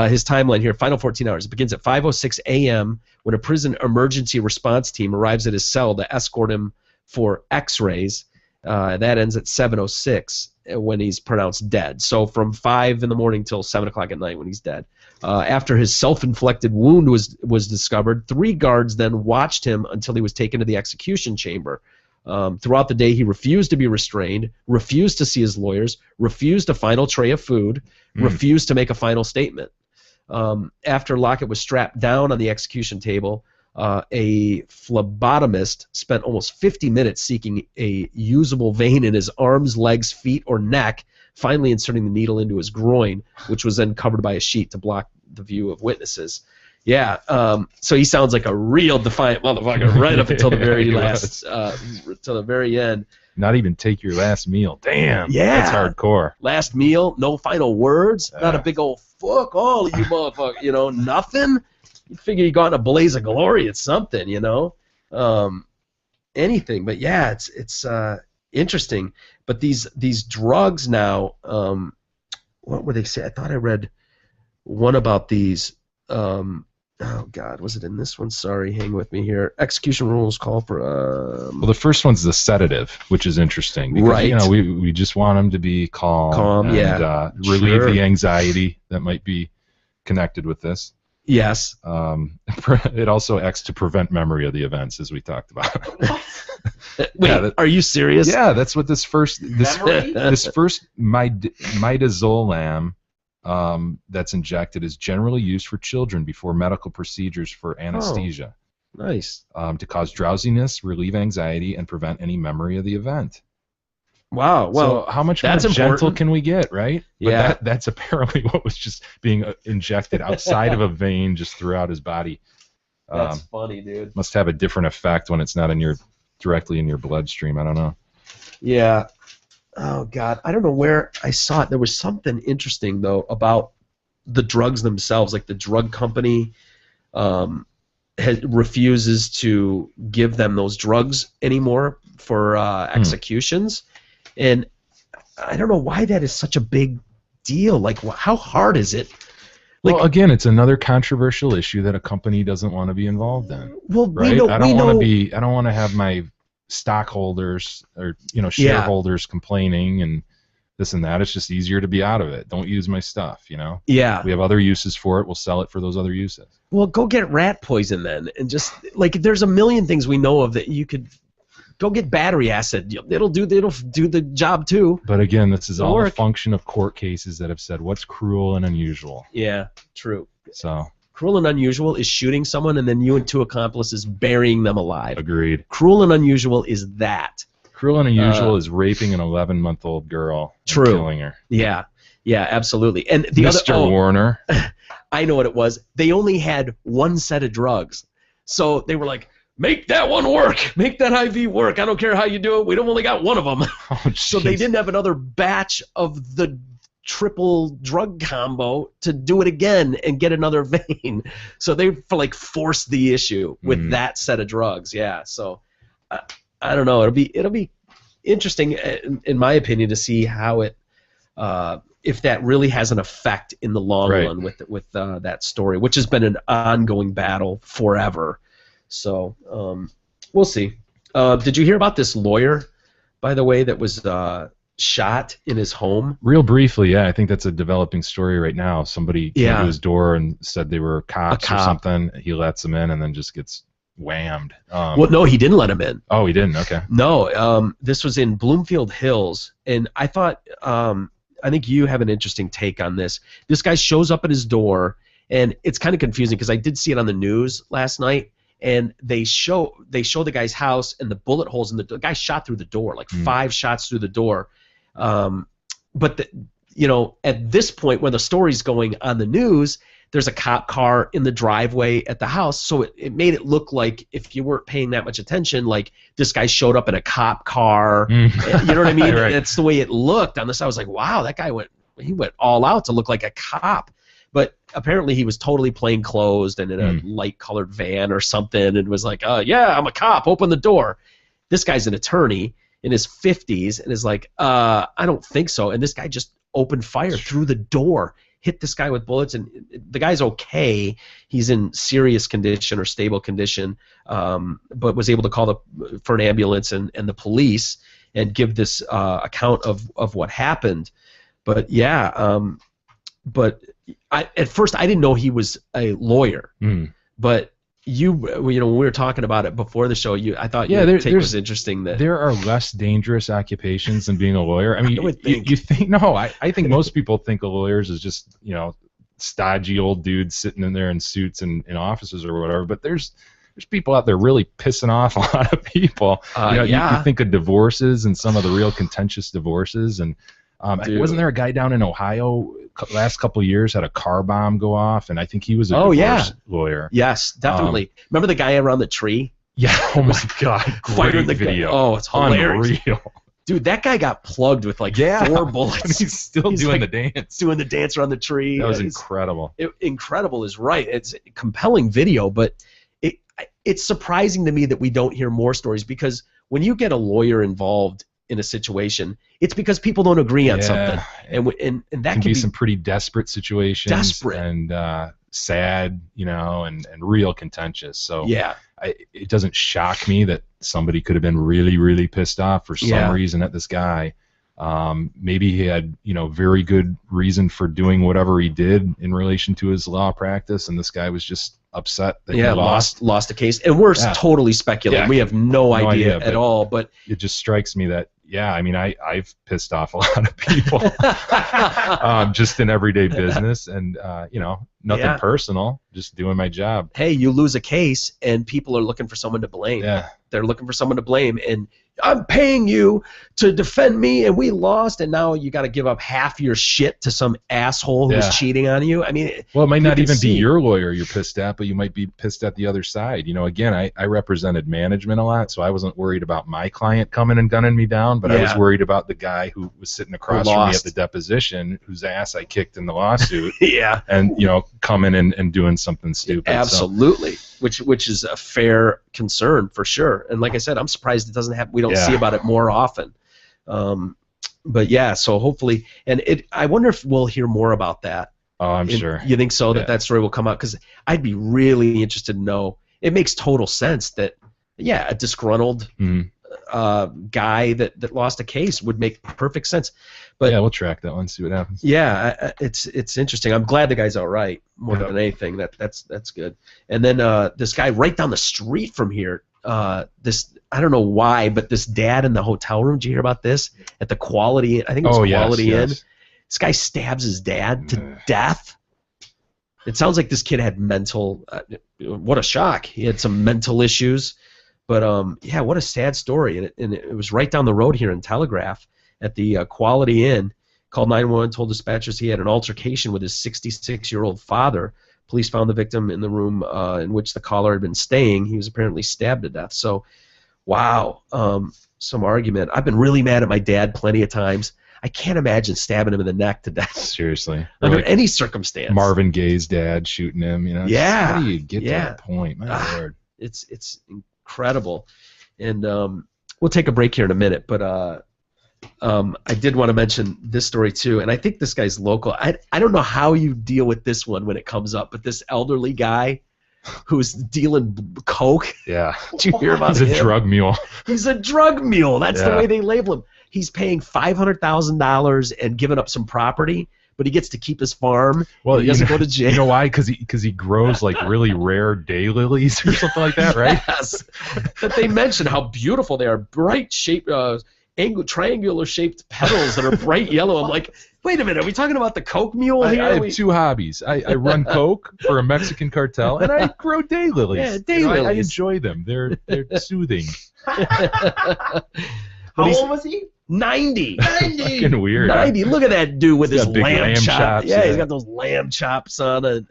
His timeline here, final 14 hours. It begins at 5:06 a.m. when a prison emergency response team arrives at his cell to escort him for x-rays. That ends at 7:06 when he's pronounced dead. So from 5 in the morning till 7 o'clock at night when he's dead. After his self-inflicted wound was discovered, 3 guards then watched him until he was taken to the execution chamber. Throughout the day, he refused to be restrained, refused to see his lawyers, refused a final tray of food, refused to make a final statement. After Lockett was strapped down on the execution table, a phlebotomist spent almost 50 minutes seeking a usable vein in his arms, legs, feet, or neck, finally inserting the needle into his groin, which was then covered by a sheet to block the view of witnesses. Yeah, so he sounds like a real defiant motherfucker right up until the very last, till the very end. Not even take your last meal. Damn. Yeah. That's hardcore. Last meal, no final words, not a big old fuck all of you motherfuckers, nothing. You figure you got in a blaze of glory at something, anything. But yeah, it's interesting. But these drugs now, what were they say? I thought I read one about these. Oh God, was it in this one? Sorry, hang with me here. Execution rules call for. Well, the first one's the sedative, which is interesting because right. We just want them to be calm, and relieve the anxiety that might be connected with this. Yes. It also acts to prevent memory of the events, as we talked about. Wait, are you serious? Yeah, that's what this first midazolam that's injected is generally used for children before medical procedures for anesthesia. Oh, nice. To cause drowsiness, relieve anxiety, and prevent any memory of the event. Wow. Well, so how much more gentle can we get, right? Yeah. But that's apparently what was just being injected outside of a vein just throughout his body. That's funny, dude. Must have a different effect when it's not directly in your bloodstream. I don't know. Yeah. Oh, God. I don't know where I saw it. There was something interesting, though, about the drugs themselves. Like the drug company refuses to give them those drugs anymore for executions. And I don't know why that is such a big deal. Like, how hard is it? Like, well, again, it's another controversial issue that a company doesn't want to be involved in. Well, right? I don't want to have my stockholders or shareholders complaining and this and that. It's just easier to be out of it. Don't use my stuff. Yeah. We have other uses for it. We'll sell it for those other uses. Well, go get rat poison then, and just like there's a million things we know of that you could. Go get battery acid. It'll do the job too. But again, this is all a function of court cases that have said what's cruel and unusual. Yeah, true. So cruel and unusual is shooting someone and then you and 2 accomplices burying them alive. Agreed. Cruel and unusual is that. Cruel and unusual is raping an 11-month-old girl and killing her. Yeah, absolutely. And the Mr. Warner. I know what it was. They only had 1 set of drugs, so they were like, make that one work. Make that IV work. I don't care how you do it. We've only got 1 of them. Oh, so they didn't have another batch of the triple drug combo to do it again and get another vein. So they forced the issue with that set of drugs. Yeah. So I don't know. It'll be interesting, in my opinion, to see how it if that really has an effect in the long run with that story, which has been an ongoing battle forever. So we'll see. Did you hear about this lawyer, by the way, that was shot in his home? Real briefly, yeah. I think that's a developing story right now. Somebody came to his door and said they were cops or something. He lets them in and then just gets whammed. Well, no, he didn't let him in. Oh, he didn't? Okay. No, this was in Bloomfield Hills, and I thought, I think you have an interesting take on this. This guy shows up at his door, and it's kind of confusing because I did see it on the news last night. And they show the guy's house and the bullet holes in the guy shot through the door, like 5 shots through the door. But at this point when the story's going on the news, there's a cop car in the driveway at the house, so it made it look like, if you weren't paying that much attention, like this guy showed up in a cop car. You know what I mean? Right. That's the way it looked on this. I was like, wow, that guy went all out to look like a cop. But apparently he was totally plainclothes and in a light-colored van or something, and was like, yeah, I'm a cop, open the door. This guy's an attorney in his 50s and is like, I don't think so. And this guy just opened fire through the door, hit this guy with bullets, and the guy's okay. He's in serious condition or stable condition, but was able to call for an ambulance and the police and give this account of what happened. But yeah, at first I didn't know he was a lawyer. But when we were talking about it before the show, I thought your take was interesting. That there are less dangerous occupations than being a lawyer. I mean, you think no? I think most people think of lawyers as just stodgy old dudes sitting in there in suits and in offices or whatever. But there's people out there really pissing off a lot of people. You think of divorces and some of the real contentious divorces, and wasn't there a guy down in Ohio last couple of years had a car bomb go off, and I think he was a divorce lawyer. Yes, definitely. Remember the guy around the tree? Yeah. Oh my God. Great video. Oh, it's hilarious. Unreal. Dude, that guy got plugged with 4 bullets. He's still doing the dance. Doing the dance around the tree. That was incredible. Incredible is right. It's a compelling video, but it's surprising to me that we don't hear more stories, because when you get a lawyer involved in a situation, it's because people don't agree on something, and that can be some pretty desperate situations, and sad, and real contentious. So it doesn't shock me that somebody could have been really, really pissed off for some reason at this guy. Maybe he had very good reason for doing whatever he did in relation to his law practice, and this guy was just upset that he lost a case, and we're totally speculating. We have no idea at all, but it just strikes me that I've pissed off a lot of people just in everyday business, and nothing personal, just doing my job. Hey, you lose a case and people are looking for someone to blame. They're looking for someone to blame, and I'm paying you to defend me, and we lost, and now you got to give up half your shit to some asshole who's cheating on you. I mean, it might not even be your lawyer you're pissed at, but you might be pissed at the other side. Again, I represented management a lot, so I wasn't worried about my client coming and gunning me down, but I was worried about the guy who was sitting across from me at the deposition, whose ass I kicked in the lawsuit. And coming and doing something stupid. Absolutely. Which is a fair concern for sure. And like I said, I'm surprised it doesn't happen. We don't see about it more often. But so hopefully, and I wonder if we'll hear more about that. Oh, I'm sure. You think so, that story will come out? Because I'd be really interested to know. It makes total sense that, a disgruntled guy that lost a case would make perfect sense. But we'll track that one, see what happens. It's interesting. I'm glad the guy's all right more than anything. That's good. And then this guy right down the street from here, this, I don't know why, but this dad in the hotel room. Did you hear about this at the Quality? I think it was Quality Inn. This guy stabs his dad to death. It sounds like this kid had mental. What a shock! He had some mental issues. But what a sad story. And it was right down the road here in Telegraph at the Quality Inn. Called 911, told dispatchers he had an altercation with his 66-year-old father. Police found the victim in the room in which the caller had been staying. He was apparently stabbed to death. So, wow, some argument. I've been really mad at my dad plenty of times. I can't imagine stabbing him in the neck to death. Seriously. Under any circumstance. Marvin Gaye's dad shooting him. How do you get to that point? My Lord. It's incredible. And we'll take a break here in a minute, but I did want to mention this story too, and I think this guy's local. I don't know how you deal with this one when it comes up, but this elderly guy who's dealing coke. Yeah. Did you hear about him? He's a drug mule. He's a drug mule. That's the way they label him. He's paying $500,000 and giving up some property, but he gets to keep his farm. Well, he doesn't go to jail. You know why? Because he grows like really rare daylilies or something like that, right? Yes. That they mention how beautiful they are, bright shaped, triangular shaped petals that are bright yellow. I'm like, wait a minute, are we talking about the coke mule here? I have two hobbies. I run coke for a Mexican cartel, and I grow daylilies. Yeah, daylilies. I enjoy them. They're soothing. How old was he? 90. Fucking weird. 90. Look at that dude with his lamb chops. Yeah, yeah, he's got those lamb chops on, and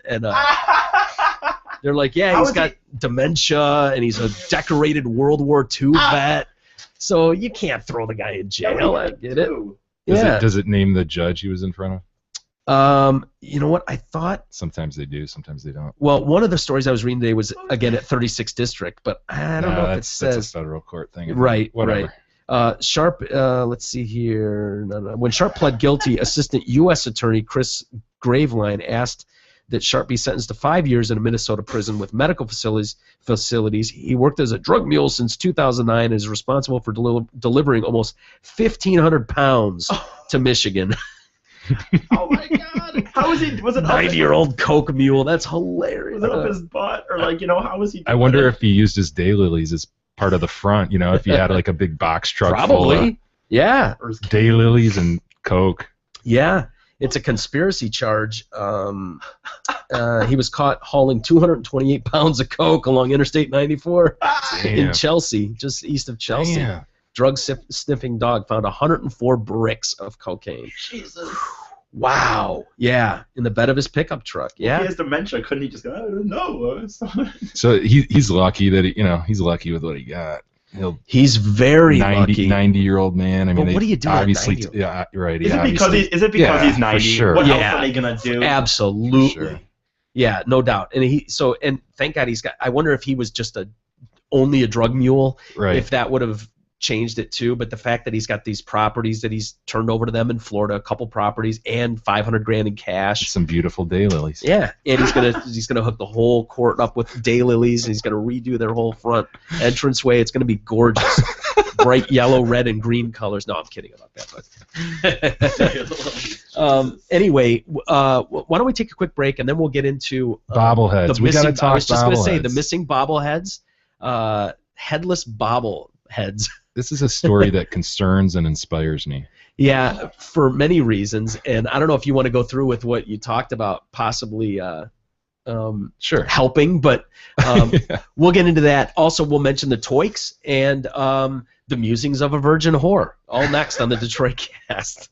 they're like, he's got dementia, and he's a decorated World War II vet. So you can't throw the guy in jail. I get it. Does it name the judge he was in front of? You know what? I thought sometimes they do, sometimes they don't. Well, one of the stories I was reading today was again at 36th District, but I don't know if it says that's a federal court thing. Right. Whatever. Right. Sharp, let's see here. When Sharp pled guilty, Assistant U.S. Attorney Chris Graveline asked that Sharp be sentenced to 5 years in a Minnesota prison with medical facilities. He worked as a drug mule since 2009 and is responsible for delivering almost 1,500 pounds to Michigan. Oh my God! How was he? Was it 90-year-old coke mule? That's hilarious. Was it up his butt, or like how was he? I wonder if he used his daylilies as part of the front. If he had like a big box truck Probably. full of Yeah. daylilies and coke. Yeah. It's a conspiracy charge. He was caught hauling 228 pounds of coke along Interstate 94 in Chelsea, just east of Chelsea. Damn. Drug sniffing dog found 104 bricks of cocaine. Jesus. Wow. Yeah. In the bed of his pickup truck. Yeah. He has dementia. Couldn't he just go, no? So he's lucky that he's lucky with what he got. He's very lucky. 90-year-old man. I mean, what do you do? Obviously, yeah, right. Is it because he's 90? For sure. What else are they gonna do? Absolutely. Sure. Yeah, no doubt. And thank God he's got. I wonder if he was just only a drug mule. Right. If that would have changed it too. But the fact that he's got these properties that he's turned over to them in Florida, a couple properties, and $500,000 in cash. Some beautiful daylilies. Yeah, and he's gonna hook the whole court up with daylilies, and he's gonna redo their whole front entranceway. It's gonna be gorgeous, bright yellow, red, and green colors. No, I'm kidding about that. But anyway, why don't we take a quick break and then we'll get into bobbleheads. We gotta talk. I was just gonna say the missing bobbleheads, headless bobbleheads. This is a story that concerns and inspires me. Yeah, for many reasons, and I don't know if you want to go through with what you talked about, possibly sure helping, but yeah. We'll get into that. Also, we'll mention the Toiks and the musings of a virgin whore, all next on the Detroit Cast.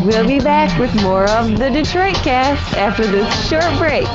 We'll be back with more of the Detroit Cast after this short break.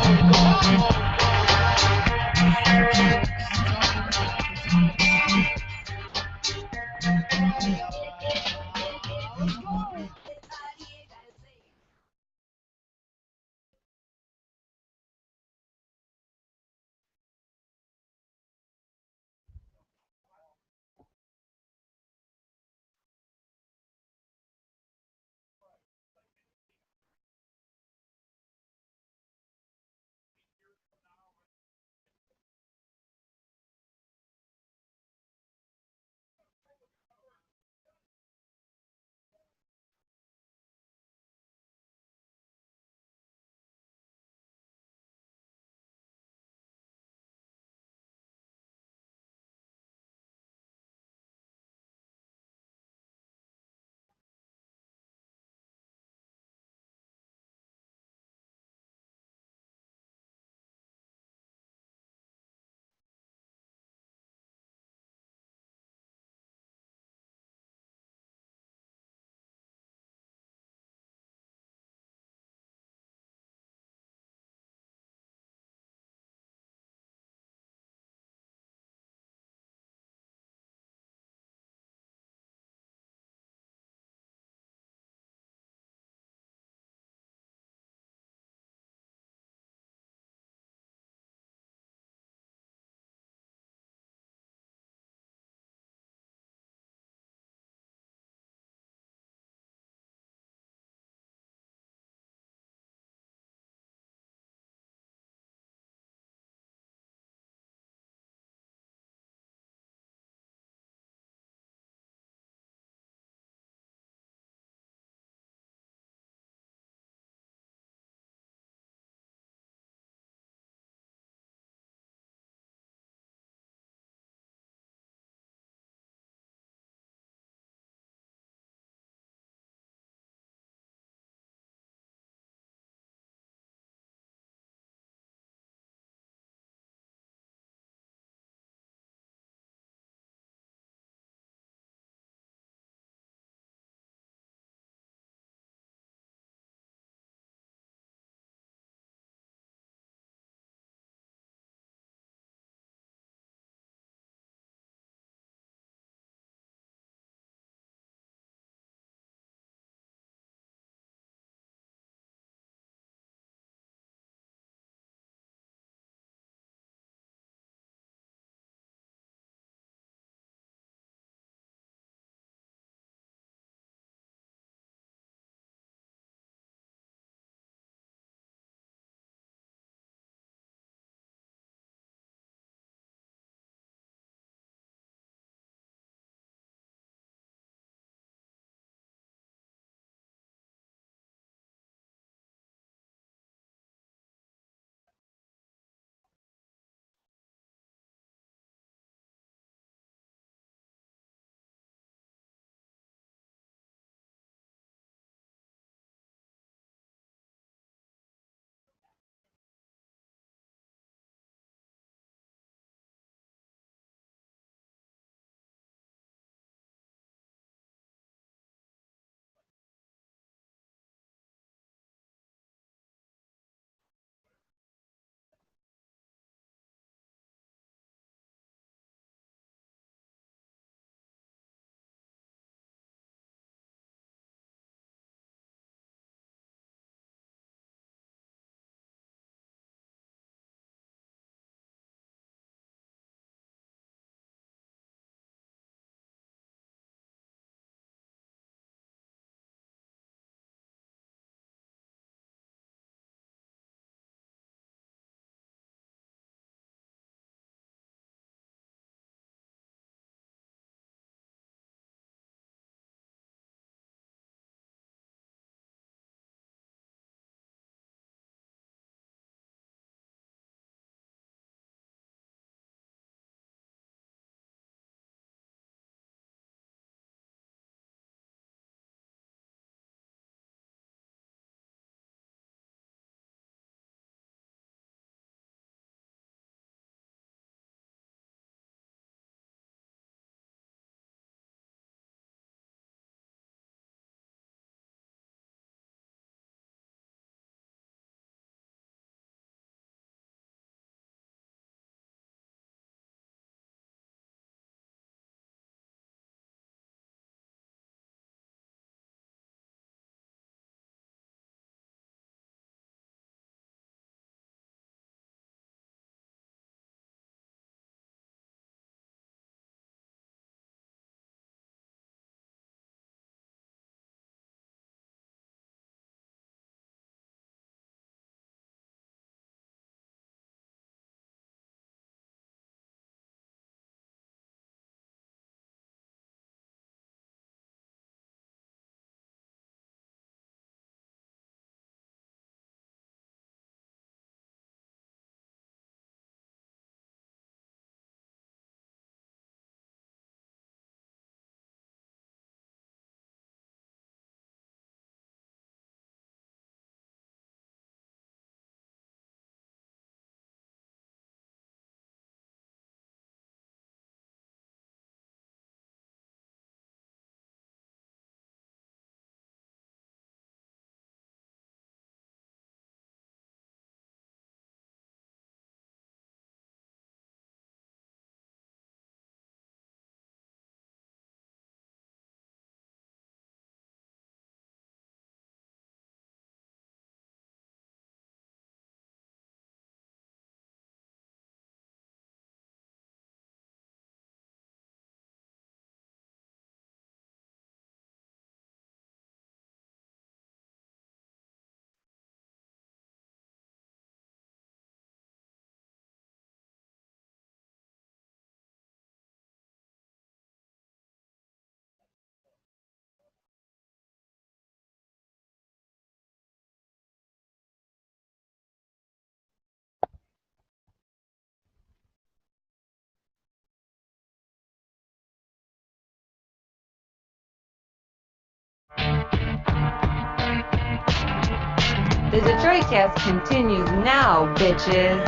The Detroit Cast continues now, bitches.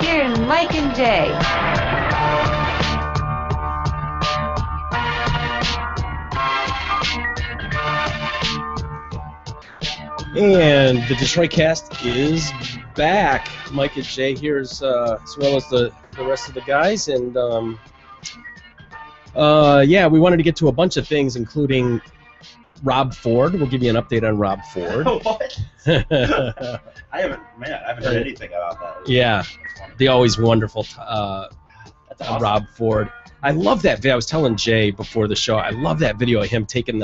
Here's Mike and Jay. And the Detroit Cast is back. Mike and Jay here, as well as the rest of the guys. And yeah, we wanted to get to a bunch of things, including Rob Ford. We'll give you an update on Rob Ford. What? I haven't heard anything about that. Yeah, the always wonderful That's awesome. Rob Ford. I love that video. I was telling Jay before the show, I love that video of him taking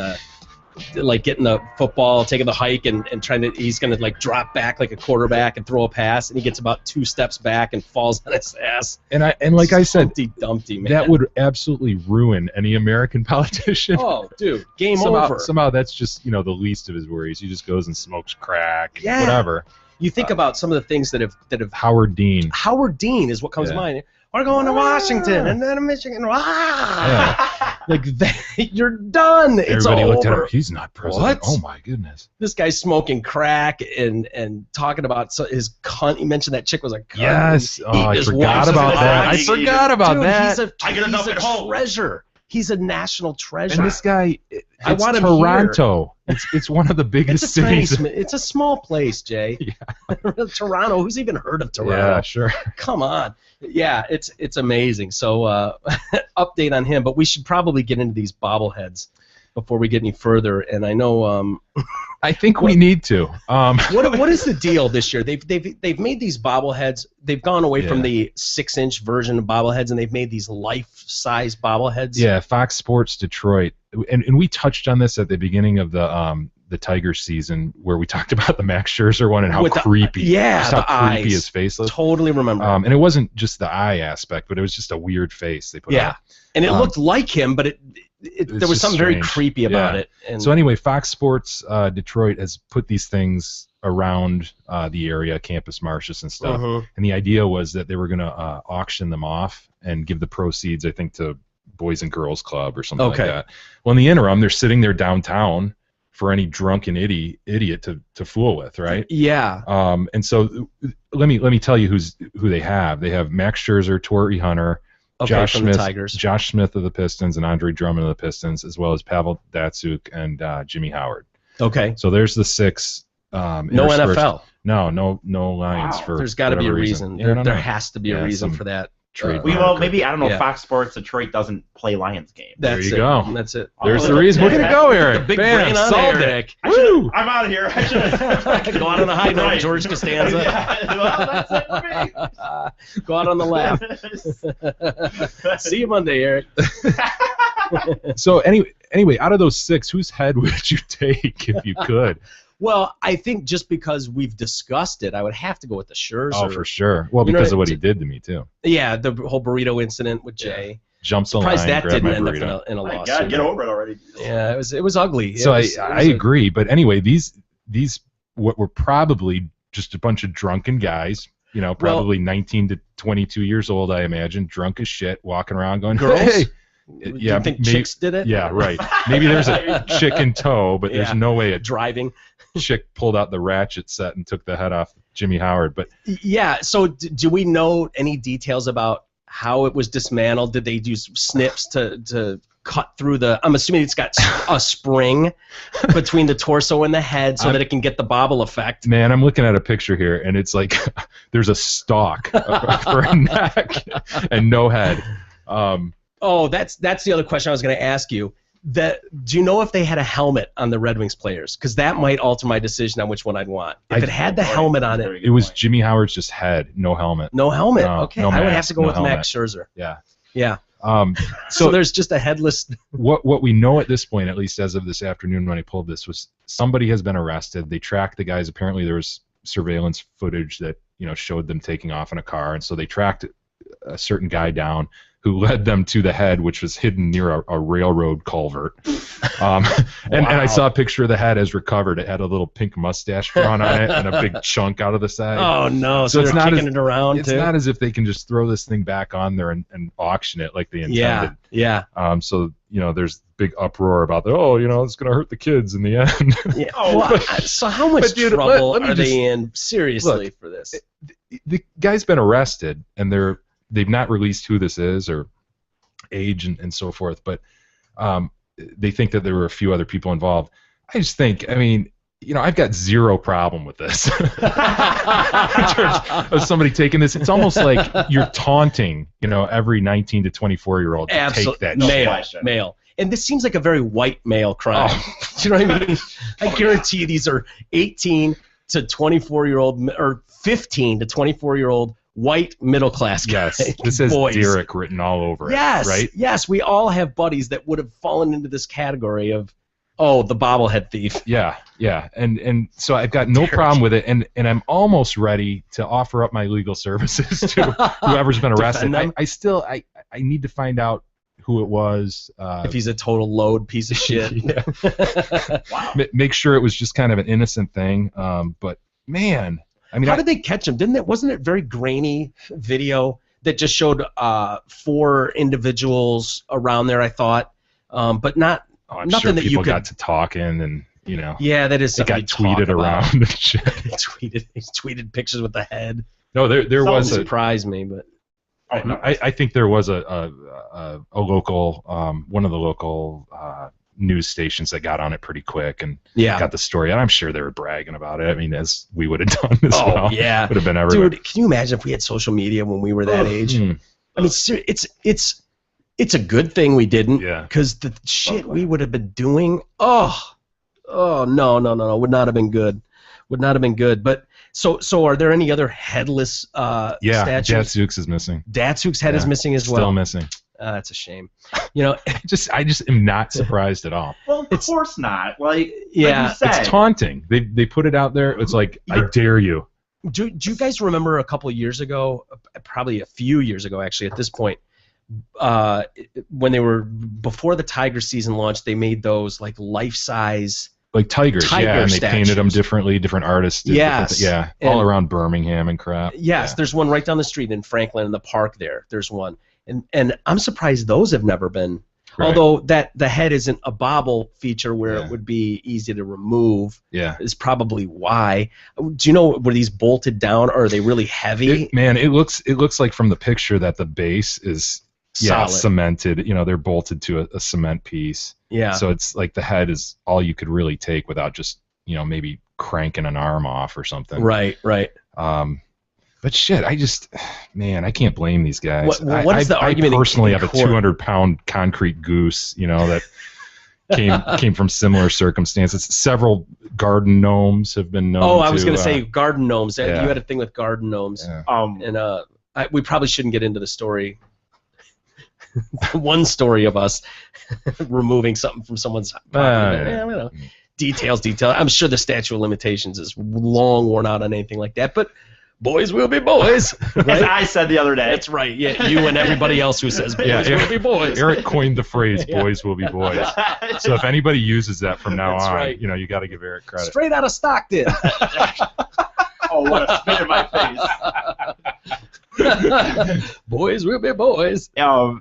getting the football, taking the hike, and trying to, he's going to like drop back like a quarterback and throw a pass, and he gets about 2 steps back and falls on his ass. And like I said, Humpty Dumpty, man. that would absolutely ruin any American politician. Oh, dude, game somehow, over. Somehow that's just, the least of his worries. He just goes and smokes crack, Yeah. whatever. You think about some of the things that have Howard Dean. Howard Dean is what comes to mind. We're going to Washington and then to Michigan. Like that, you're done. It's Everybody looked at over. him. He's not president. What? Oh my goodness. This guy's smoking crack and talking about his cunt. He mentioned that chick was a cunt. Yes. and Oh, I his forgot wife's about a that. I cunt. forgot about Dude, that. I get enough he's at a home. treasure. He's a national treasure. And this guy, I it's want him Toronto. It's one of the biggest It's a tiny, cities. it's a small place, Jay. Yeah. Toronto. Who's even heard of Toronto? Yeah, sure. Come on. Yeah, it's amazing. So update on him, but we should probably get into these bobbleheads before we get any further. And I know I think we need to. what is the deal this year? They've made these bobbleheads. They've gone away from the 6-inch version of bobbleheads, and they've made these life-size bobbleheads. Yeah, Fox Sports Detroit, and we touched on this at the beginning of the Tigers season, where we talked about the Max Scherzer one and how With creepy. just how the creepy eyes. his face looked. Totally remember. And it wasn't just the eye aspect, but it was just a weird face they put on. And it looked like him, but there was just something very strange. creepy about Yeah. it. And So anyway, Fox Sports Detroit has put these things around the area, Campus Martius and stuff. And the idea was that they were going to auction them off and give the proceeds, I think, to Boys and Girls Club or something like that. Well, in the interim, they're sitting there downtown for any drunken idiot to fool with, right? Yeah. And so let me tell you who they have. They have Max Scherzer, Torrey Hunter, Josh from Smith, the Tigers. Josh Smith of the Pistons, and Andre Drummond of the Pistons, as well as Pavel Datsyuk and Jimmy Howard. Okay. So there's the 6. No interspersed- NFL. No Lions for. There's got to be a whatever reason. Yeah, I don't There know. has to be a reason some for that. trade. Maybe, I don't know, Yeah. Fox Sports Detroit doesn't play Lions games. That's you it. go. That's it. There's Oh, the reason. We're yeah. gonna go, Eric. The big Bam, brain on solved there, it. Eric. Woo! I'm out of here. I should Go out on a high note, Right. George Costanza. Yeah, well, that's it for me. Go out on the laugh. See you Monday, Eric. So anyway, out of those 6, whose head would you take if you could? Well, I think just because we've discussed it, I would have to go with the Scherzer. Oh, for sure. Well, You know, because of what he did to me too. Yeah, the whole burrito incident with Jay. Jumps the Surprised line, that grabbed didn't my end burrito. up in a My lawsuit. God, get over it already. Yeah, it was ugly. So It was I a- agree, but anyway, these what were probably just a bunch of drunken guys, probably 19 to 22 years old, I imagine, drunk as shit, walking around going, Girls? "Hey." Do Yeah, you think maybe- chicks did it? Yeah, right. Maybe there's a chick in tow, but Yeah. there's no way a Driving. chick pulled out the ratchet set and took the head off Jimmy Howard. But Yeah. So do we know any details about how it was dismantled? Did they use snips to cut through the? I'm assuming it's got a spring between the torso and the head so that it can get the bobble effect. man, I'm looking at a picture here, and it's like there's a stalk for a neck and no head. Oh, that's the other question I was going to ask you. Do you know if they had a helmet on the Red Wings players? Because that might alter my decision on which one I'd want. If it had the helmet on it, It was Jimmy Howard's just head, no helmet. no helmet. No, Okay, no I would have mask, to go no with helmet. Max Scherzer. Yeah. Yeah. So So there's just a headless. what we know at this point, at least as of this afternoon when I pulled this, was somebody has been arrested. They tracked the guys. Apparently there was surveillance footage that showed them taking off in a car, and so they tracked a certain guy down who led them to the head, which was hidden near a railroad culvert. And I saw a picture of the head as recovered. It had a little pink mustache drawn on it and a big chunk out of the side. Oh no! So So it's they're not kicking as- it around It's too. not as if they can just throw this thing back on there and auction it like they Yeah. intended. Yeah. So there's big uproar about it's going to hurt the kids in the end. Yeah. Well, so how much trouble are they in seriously for this? The guy's been arrested, and they've not released who this is or age and so forth, but they think that there were a few other people involved. I just think, I've got zero problem with this. In terms of somebody taking this, it's almost like you're taunting, every 19 to 24-year-old to take that male. And this seems like a very white male crime. Do you know what I mean? I guarantee you these are 18 to 24-year-old or 15 to 24-year-old white middle-class guys. Yes, this has boys. Derek written all over it, right? Yes, we all have buddies that would have fallen into this category of, the bobblehead thief. Yeah, and so I've got no problem with it, and I'm almost ready to offer up my legal services to whoever's been arrested. I need to find out who it was. If he's a total load piece of shit. Wow. Make sure it was just kind of an innocent thing, but man, how did they catch him? Wasn't it very grainy video that just showed 4 individuals around there? I thought, but not. I'm nothing sure that people you could... got to talking and Yeah, that is something. It got tweeted around and shit. He tweeted pictures with the head. No, there was surprised me, but I think there was a local one of the local news stations that got on it pretty quick and got the story, and I'm sure they were bragging about it. As we would have done as well. Oh yeah, would have been everywhere. Dude, can you imagine if we had social media when we were that age? It's a good thing we didn't, because the shit we would have been doing, no, would not have been good. Would not have been good. But so are there any other headless statues? Datsuk's is missing. Datsuk's head is missing as well. Still missing. That's a shame. I just am not surprised at all. Well, of course not. It's taunting. They put it out there. It's like, I dare you. Do you guys remember a couple of years ago, probably a few years ago actually at this point, when they were before the Tiger season launched, they made those like life-size tigers, and they painted them differently, different artists did all around Birmingham and crap. Yes, there's one right down the street in Franklin in the park there. There's one. And I'm surprised those have never been. Right. Although the head isn't a bobble feature where it would be easy to remove. Yeah, is probably why. Do you know, were these bolted down or are they really heavy? It looks like from the picture that the base is solid. Cemented. They're bolted to a cement piece. Yeah. So it's like the head is all you could really take without just maybe cranking an arm off or something. Right. But shit, I can't blame these guys. What is the argument? I personally have a 200-pound concrete goose, that came from similar circumstances. Several garden gnomes have been known. Oh, I was going to say garden gnomes. You had a thing with garden gnomes. Yeah. We probably shouldn't get into the story. One story of us removing something from someone's property. Details. I'm sure the statute of limitations is long worn out on anything like that, but boys will be boys. Right? As I said the other day. That's right. Yeah, you and everybody else who says boys will be boys. Eric coined the phrase "boys will be boys." So if anybody uses that from now on, right. You got to give Eric credit. Straight out of Stockton. Oh, what a spit in my face. Boys will be boys. I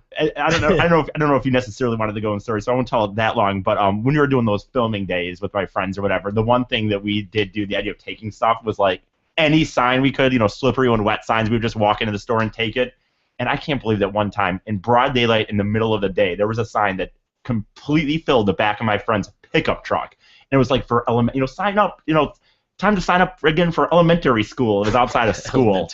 don't know if you necessarily wanted to go in story, so I won't tell it that long. But when we were doing those filming days with my friends or whatever, the one thing that we did do, the idea of taking stuff, was like any sign we could, slippery and wet signs, we would just walk into the store and take it. And I can't believe that one time in broad daylight in the middle of the day, there was a sign that completely filled the back of my friend's pickup truck, and it was like for sign up, time to sign up again for elementary school. It was outside of school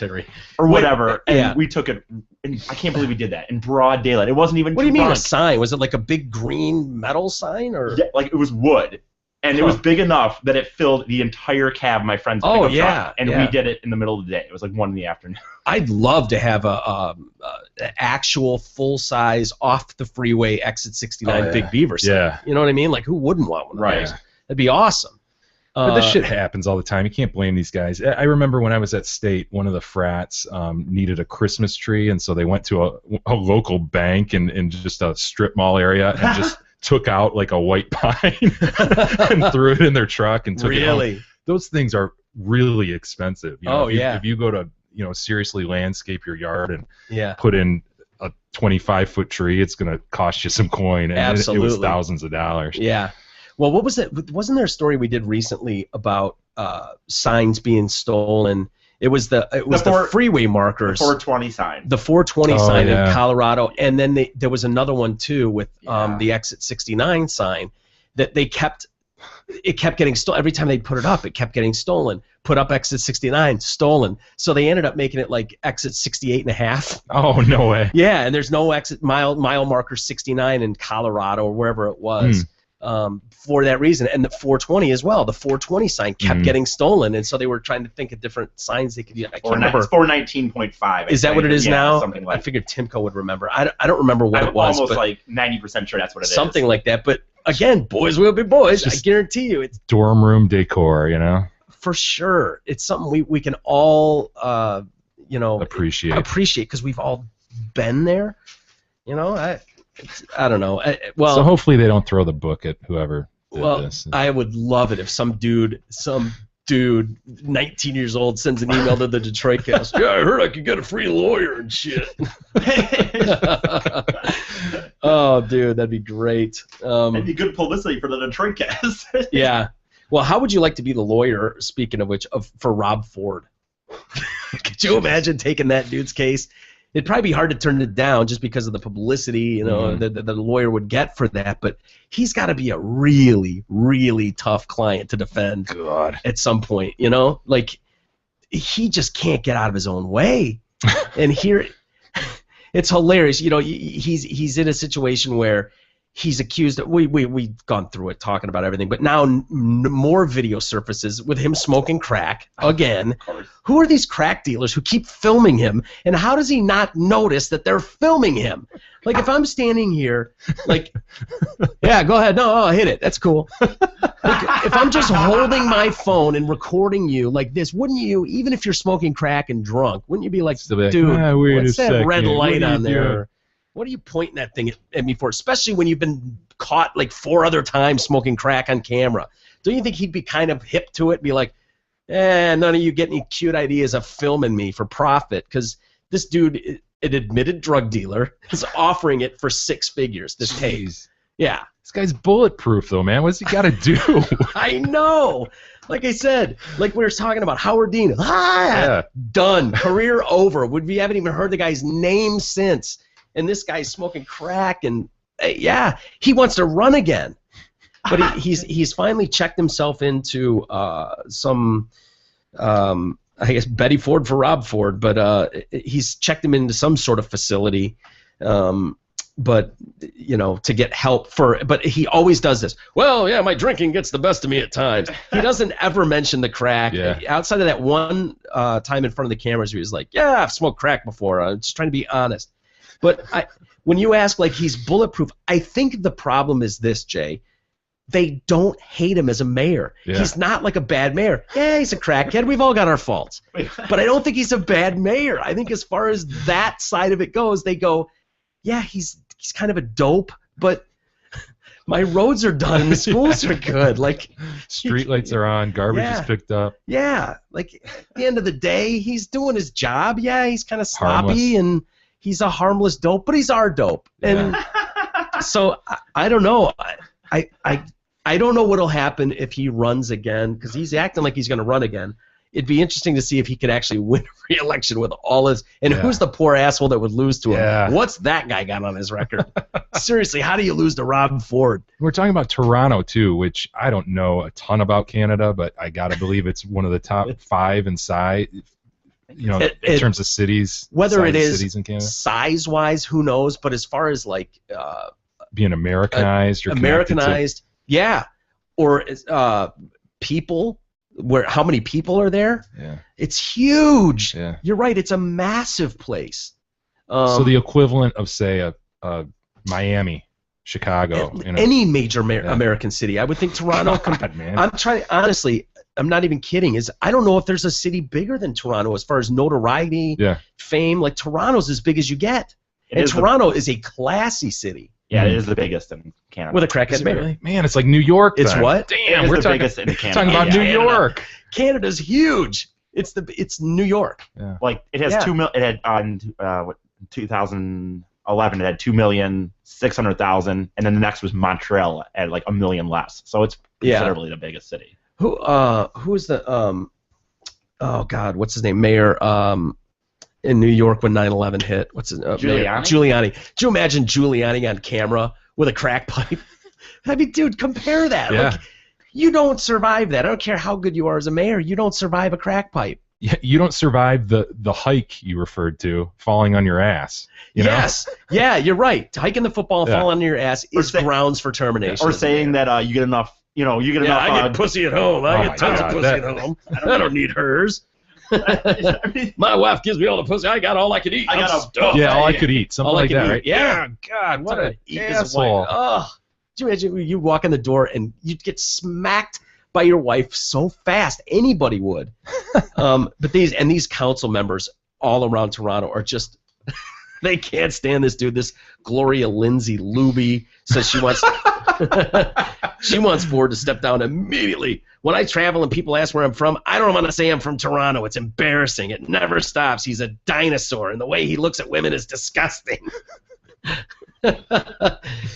or whatever, and we took it. And I can't believe we did that in broad daylight. It wasn't even. What do you mean a sign? Was it like a big green metal sign or? Yeah, like it was wood, and it was big enough that it filled the entire cab of my friend's pickup truck. And we did it in the middle of the day. It was like 1 PM. I'd love to have a actual full size off the freeway exit 69 Big Beaver sign. Yeah. You know what I mean? Like who wouldn't want one? Right. That'd be awesome. But this shit happens all the time. You can't blame these guys. I remember when I was at State, one of the frats needed a Christmas tree, and so they went to a local bank in just a strip mall area and just took out like a white pine and threw it in their truck and took it home. Those things are really expensive. If you go to seriously landscape your yard and put in a 25-foot tree, it's going to cost you some coin. And Absolutely. It was thousands of dollars. Yeah. Well, what was it? Wasn't there a story we did recently about signs being stolen? It was the freeway markers. The 420 sign. The 420 sign yeah. in Colorado, and then there was another one too with the Exit 69 sign that they kept. It kept getting stolen every time they put it up. It kept getting stolen. Put up Exit 69, stolen. So they ended up making it like Exit 68 and a half. Oh, no way. Yeah, and there's no exit mile marker 69 in Colorado or wherever it was. For that reason, and the 420 as well. The 420 sign kept getting stolen, and so they were trying to think of different signs they could use. I can't remember. It's 419.5. Is that what it is now? Something like. I figured Timco would remember. I don't remember what it was. I'm almost like 90% sure that's what it is. Something like that. But again, boys will be boys. I guarantee you, it's dorm room decor. You know. For sure, it's something we can all appreciate because we've all been there. You know, I don't know. So hopefully they don't throw the book at whoever did this. I would love it if some dude, 19 years old, sends an email to the Detroit Cast. Yeah, I heard I could get a free lawyer and shit. Oh, dude, that'd be great. It'd be good publicity for the Detroit Cast. Yeah. Well, how would you like to be the lawyer, speaking of which, for Rob Ford? Could you imagine taking that dude's case? It'd probably be hard to turn it down just because of the publicity, that the lawyer would get for that. But he's got to be a really, really tough client to defend. God. At some point, like he just can't get out of his own way. And here, it's hilarious. He's in a situation where he's accused of, we've gone through it talking about everything, but now more video surfaces with him smoking crack again. Who are these crack dealers who keep filming him, and how does he not notice that they're filming him? Like, if I'm standing here, like, yeah, go ahead. No, hit it. That's cool. Like, if I'm just holding my phone and recording you like this, wouldn't you, even if you're smoking crack and drunk, wouldn't you be like, dude, what's that red light on there? What are you pointing that thing at me for? Especially when you've been caught like 4 other times smoking crack on camera. Don't you think he'd be kind of hip to it? Be like, none of you get any cute ideas of filming me for profit, because this dude, an admitted drug dealer, is offering it for 6 figures. This tape. Yeah. This guy's bulletproof, though, man. What's he got to do? I know. Like I said, like we were talking about Howard Dean. Done. Career over. We haven't even heard the guy's name since. And this guy's smoking crack, and he wants to run again. But he's finally checked himself into some, I guess, Betty Ford for Rob Ford, but he's checked him into some sort of facility, but to get help but he always does this. Well, yeah, my drinking gets the best of me at times. He doesn't ever mention the crack. Yeah. Outside of that one time in front of the cameras where he was like, yeah, I've smoked crack before. I'm just trying to be honest. But when you ask, like, he's bulletproof, I think the problem is this, Jay. They don't hate him as a mayor. Yeah. He's not like a bad mayor. Yeah, he's a crackhead. We've all got our faults. But I don't think he's a bad mayor. I think as far as that side of it goes, they go, yeah, he's kind of a dope, but my roads are done and the schools are good. Like, streetlights are on, garbage is picked up. Yeah, like at the end of the day, he's doing his job. Yeah, he's kind of sloppy and he's a harmless dope, but he's our dope. And so I don't know. I don't know what'll happen if he runs again, because he's acting like he's going to run again. It'd be interesting to see if he could actually win re-election with all his. And who's the poor asshole that would lose to him? Yeah. What's that guy got on his record? Seriously, how do you lose to Rob Ford? We're talking about Toronto too, which I don't know a ton about Canada, but I gotta believe it's one of the top 5 in size. In terms of cities, whether it is cities in Canada, size-wise, who knows? But as far as like being Americanized, or people, how many people are there? Yeah, it's huge. Yeah, you're right. It's a massive place. So the equivalent of, say, a Miami, Chicago, any major American city, I would think Toronto. Man. I'm trying, honestly. I'm not even kidding. I don't know if there's a city bigger than Toronto as far as notoriety, fame. Like, Toronto's as big as you get. And Toronto is a classy city. Yeah, it is the biggest in Canada. With a crackhead mayor. Really? Man, it's like New York. It's what? Damn, we're the biggest in Canada. Talking about New York. Canada's huge. It's New York. Yeah. Like, it has 2 million. It had on 2011 it had 2,600,000, and then the next was Montreal at like 1 million less. So it's considerably the biggest city. Who is the oh God, what's his name? Mayor in New York when 9/11 hit. What's his Giuliani? Giuliani. Could you imagine Giuliani on camera with a crack pipe? I mean, dude, compare that. Yeah. Like, you don't survive that. I don't care how good you are as a mayor. You don't survive a crack pipe. Yeah, you don't survive the hike you referred to, falling on your ass. You know? Yes. Yeah, you're right. Hiking the football and falling on your ass is grounds for termination. Or saying that you get enough, enough. I get pussy at home. I get tons of pussy at home. I don't need hers. My wife gives me all the pussy. I got all I could eat. I got stuffed. Yeah, all I could eat. Something like that, right? Yeah. God, what an asshole. Oh, could you imagine you walk in the door and you'd get smacked by your wife so fast? Anybody would. But these council members all around Toronto are just they can't stand this dude. This Gloria Lindsay Luby says she wants she wants Ford to step down immediately. When I travel and people ask where I'm from, I don't want to say I'm from Toronto. It's embarrassing. It never stops. He's a dinosaur, and the way he looks at women is disgusting.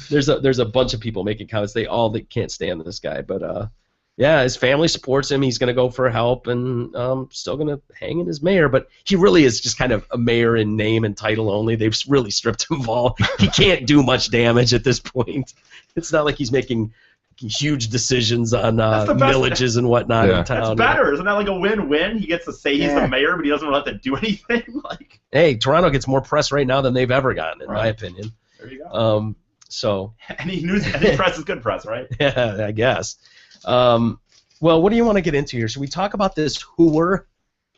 There's a bunch of people making comments. They can't stand this guy, but yeah, his family supports him. He's going to go for help, and still going to hang in as mayor. But he really is just kind of a mayor in name and title only. They've really stripped him of all. He can't do much damage at this point. It's not like he's making huge decisions on villages and whatnot in town. It's better. Isn't that like a win-win? He gets to say he's the mayor, but he doesn't really have to do anything. Like, hey, Toronto gets more press right now than they've ever gotten, in my opinion. There you go. So any press is good press, right? Yeah, I guess. Well, what do you want to get into here? Should we talk about this whore?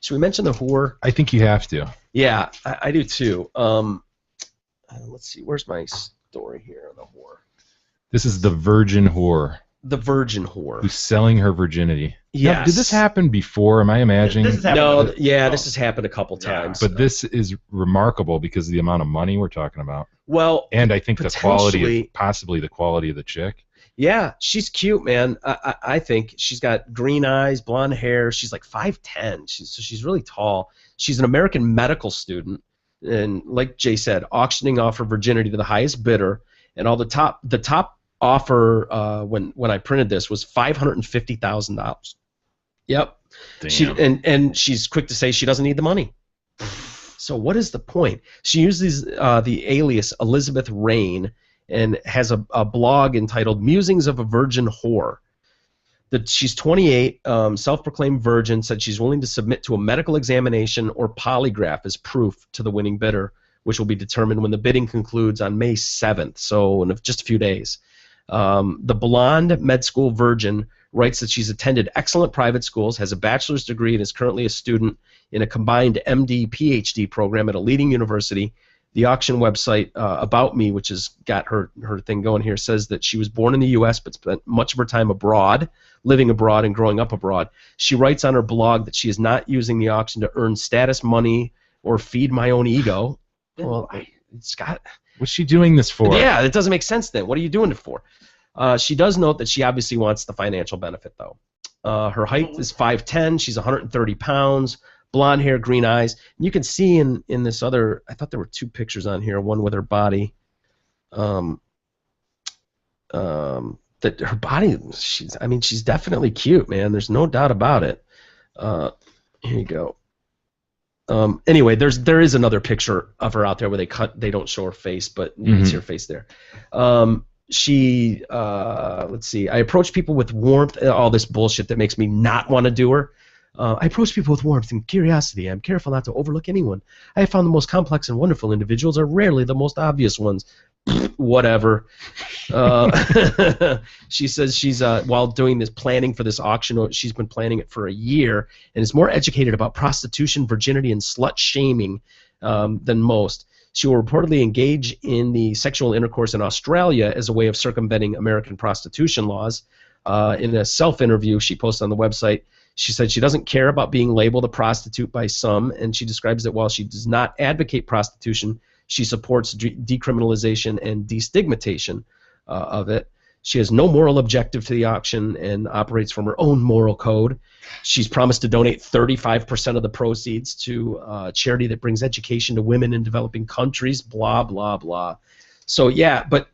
Should we mention the whore? I think you have to. Yeah, I do too. Let's see. Where's my story here on the whore? This is the virgin whore. The virgin whore. Who's selling her virginity. Yes. Now, did this happen before? Am I imagining? This has happened a couple times. But this is remarkable because of the amount of money we're talking about. Well, and I think possibly the quality of the chick. Yeah, she's cute, man. I think she's got green eyes, blonde hair. She's like 5'10". She's really tall. She's an American medical student, and like Jay said, auctioning off her virginity to the highest bidder. And the top offer when I printed this was $550,000. Yep. Damn. And she's quick to say she doesn't need the money. So what is the point? She uses the alias Elizabeth Rain and has a blog entitled Musings of a Virgin Whore. She's 28, self-proclaimed virgin, said she's willing to submit to a medical examination or polygraph as proof to the winning bidder, which will be determined when the bidding concludes on May 7th, so in just a few days. The blonde med school virgin writes that she's attended excellent private schools, has a bachelor's degree, and is currently a student in a combined MD-PhD program at a leading university. The auction website About Me, which has got her thing going here, says that she was born in the U.S. but spent much of her time abroad, living abroad and growing up abroad. She writes on her blog that she is not using the auction to earn status money or feed my own ego. Well, what's she doing this for? Yeah, it doesn't make sense then. What are you doing it for? She does note that she obviously wants the financial benefit, though. Her height is 5'10". She's 130 pounds. Blonde hair, green eyes. And you can see in this other, I thought there were two pictures on here, one with her body. That her body, she's definitely cute, man. There's no doubt about it. Here you go. Anyway, there is another picture of her out there where they don't show her face, but you can see her face there. Let's see. I approach people with warmth, all this bullshit that makes me not want to do her. I approach people with warmth and curiosity. I'm careful not to overlook anyone. I have found the most complex and wonderful individuals are rarely the most obvious ones. Whatever. She says she's while doing this planning for this auction, she's been planning it for a year and is more educated about prostitution, virginity, and slut shaming than most. She will reportedly engage in the sexual intercourse in Australia as a way of circumventing American prostitution laws. In a self-interview she posted on the website, she said she doesn't care about being labeled a prostitute by some, and she describes that while she does not advocate prostitution, she supports decriminalization and destigmatization of it. She has no moral objective to the auction and operates from her own moral code. She's promised to donate 35% of the proceeds to a charity that brings education to women in developing countries, blah, blah, blah. So, yeah, but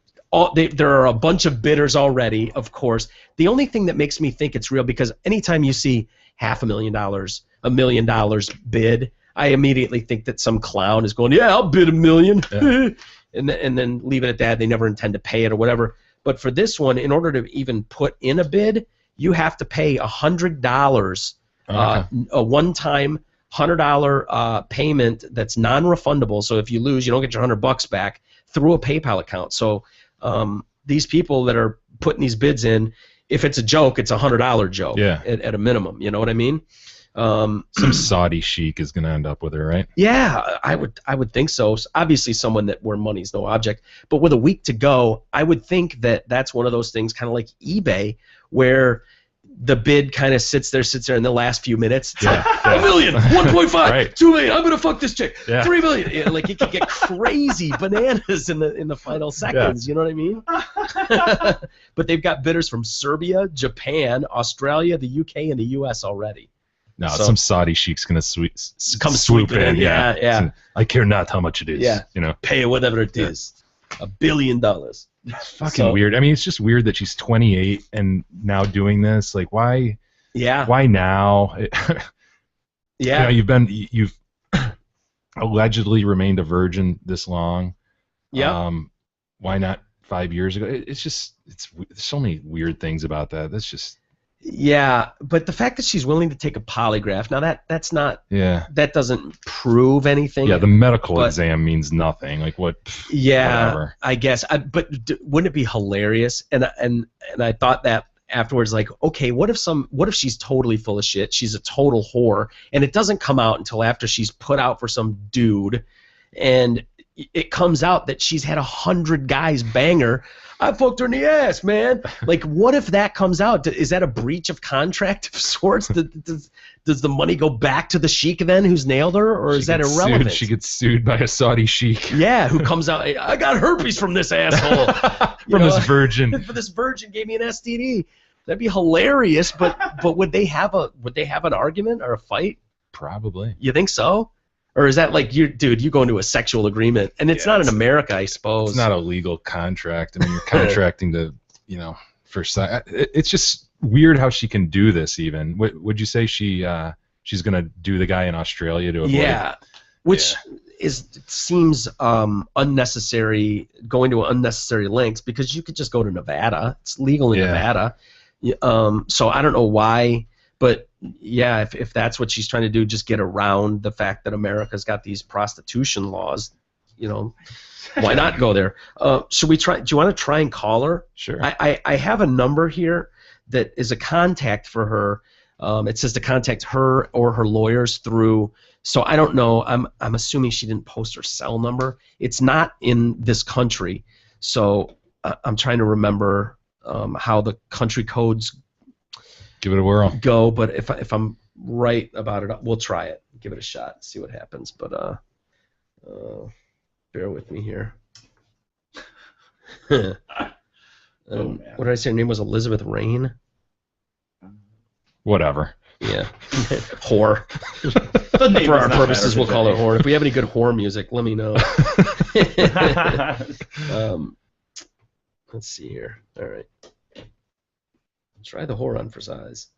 there are a bunch of bidders already, of course. The only thing that makes me think it's real, because anytime you see $500,000, $1 million bid, I immediately think that some clown is going, yeah, I'll bid $1 million, yeah. and then leave it at that. They never intend to pay it or whatever. But for this one, in order to even put in a bid, you have to pay $100, a one-time $100 payment that's non-refundable. So if you lose, you don't get your $100 back through a PayPal account. So these people that are putting these bids in, if it's a joke, it's a $100 joke at a minimum. You know what I mean? Some Saudi sheik is going to end up with her, right? Yeah, I would think so. Obviously, someone where money's no object. But with a week to go, I would think that that's one of those things, kind of like eBay, where the bid kind of sits there in the last few minutes. It's like, $1 million, 1.5, right. $2 million. I'm gonna fuck this chick. Yeah. $3 million. Like it could get crazy bananas in the final seconds. Yeah. You know what I mean? But they've got bidders from Serbia, Japan, Australia, the UK, and the US already. No, some Saudi sheik's gonna swoop in. Yeah. I care not how much it is. Yeah. You know, pay it whatever it is. $1 billion. It's fucking weird. I mean, it's just weird that she's 28 and now doing this. Like, why? Yeah. Why now? Yeah. You know, you've allegedly remained a virgin this long. Yeah. Why not 5 years ago? There's so many weird things about that. That's just. Yeah, but the fact that she's willing to take a polygraph, now that's not. Yeah. That doesn't prove anything. Yeah, the medical exam means nothing. Like what? Yeah, whatever. I guess. But wouldn't it be hilarious? And I thought that afterwards, like, okay, what if she's totally full of shit? She's a total whore, and it doesn't come out until after she's put out for some dude, and it comes out that she's had 100 guys bang her. I fucked her in the ass, man. Like, what if that comes out? Is that a breach of contract of sorts? Does the money go back to the sheik then who's nailed her, or is that irrelevant? She gets sued by a Saudi sheik. Yeah, who comes out, I got herpes from this asshole. From this virgin. This virgin gave me an STD. That'd be hilarious, but would they have an argument or a fight? Probably. You think so? Or is that like, you go into a sexual agreement, and it's not in America, I suppose. It's not a legal contract. I mean, you're contracting to, for it's just weird how she can do this. Even would you say she's gonna do the guy in Australia to avoid? Yeah, which seems unnecessary, going to unnecessary lengths, because you could just go to Nevada. It's legal in Nevada. So I don't know why. But yeah, if that's what she's trying to do, just get around the fact that America's got these prostitution laws, why not go there? Should we try? Do you want to try and call her? Sure. I have a number here that is a contact for her. It says to contact her or her lawyers through. So I don't know. I'm assuming she didn't post her cell number. It's not in this country, so I'm trying to remember how the country codes. Give it a whirl. Go, but if I'm right about it, we'll try it. Give it a shot. See what happens. But bear with me here. What did I say? Her name was Elizabeth Rain. Whatever. Yeah. Whore. For our purposes, we'll call her whore. If we have any good whore music, let me know. Let's see here. All right. Try the whore on for size.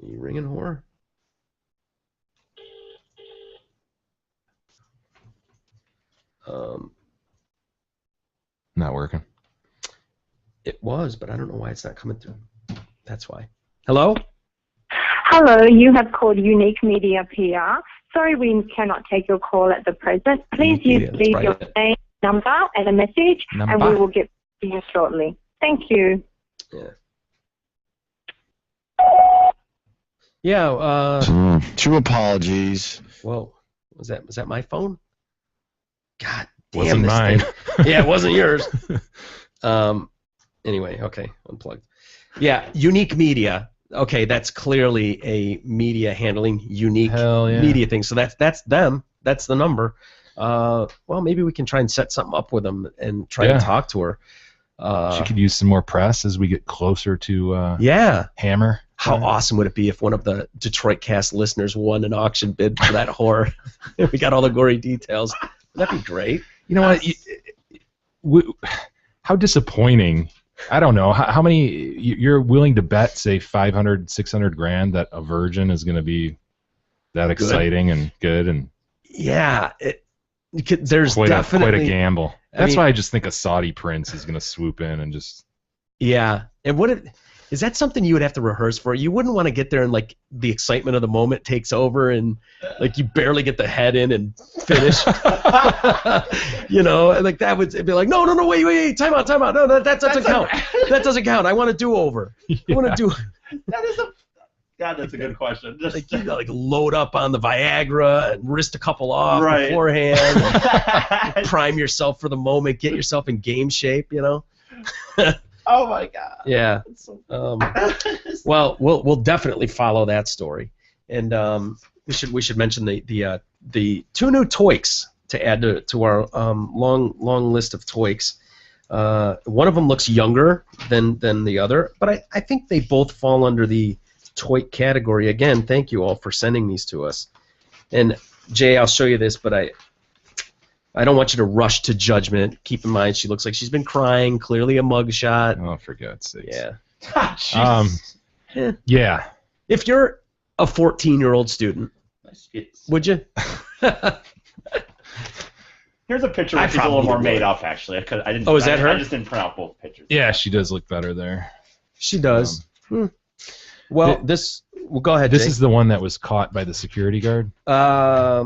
You ringing, whore? Not working. It was, but I don't know why it's not coming through. That's why. Hello? Hello, you have called Unique Media PR. Sorry, we cannot take your call at the present. Please leave your name, number, and a message, and we will get to you shortly. Thank you. Yeah. Yeah. Two apologies. Whoa, was that my phone? God damn, wasn't mine. Yeah, it wasn't yours. Anyway, okay, unplugged. Yeah, Unique Media. Okay, that's clearly a media handling unique yeah. media thing. So that's them. That's the number. Well, maybe we can try and set something up with them and try to talk to her. She could use some more press as we get closer to Hammer. How awesome would it be if one of the Detroit Cast listeners won an auction bid for that horror? We got all the gory details. That'd be great. You know what? How disappointing. I don't know. How many you're willing to bet, say 500, 600 grand that a virgin is going to be that exciting and good? And yeah, there's quite definitely a gamble. That's why I just think a Saudi prince is going to swoop in and just. Yeah, and is that something you would have to rehearse for? You wouldn't want to get there and like the excitement of the moment takes over and like you barely get the head in and finish. You know, like that would be like, no, wait, time out. No, that doesn't count. That doesn't count. I want to do over. I want to do. That is God, that's a good question. Just like, you gotta, like, load up on the Viagra and wrist a couple off beforehand. And prime yourself for the moment. Get yourself in game shape. You know. Oh my God. Yeah. Well, we'll definitely follow that story, and we should mention the two new toys to add to our long list of toys. One of them looks younger than the other, but I think they both fall under the toy category. Again, thank you all for sending these to us. And Jay, I'll show you this, but I don't want you to rush to judgment. Keep in mind, she looks like she's been crying. Clearly a mugshot. Oh, for God's sakes. Yeah. Yeah. If you're a 14-year-old student, would you? Here's a picture which is a little more made up, actually. I didn't. Oh, is that her? I just didn't print out both pictures. Yeah, she does look better there. She does. Well, go ahead. This Jay. is the one that was caught by the security guard. I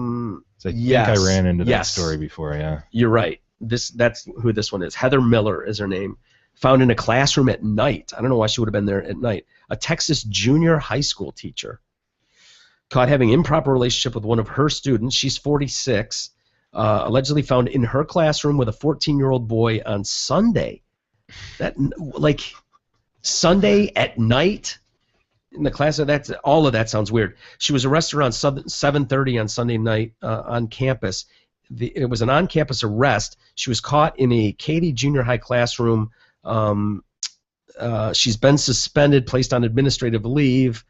think I ran into that story before. Yeah. You're right. That's who this one is. Heather Miller is her name. Found in a classroom at night. I don't know why she would have been there at night. A Texas junior high school teacher caught having improper relationship with one of her students. She's 46. Allegedly found in her classroom with a 14-year-old boy on Sunday. Sunday at night. In the class, all of that sounds weird. She was arrested around 7:30 on Sunday night on campus. It was an on-campus arrest. She was caught in a Katy Junior High classroom. She's been suspended, placed on administrative leave.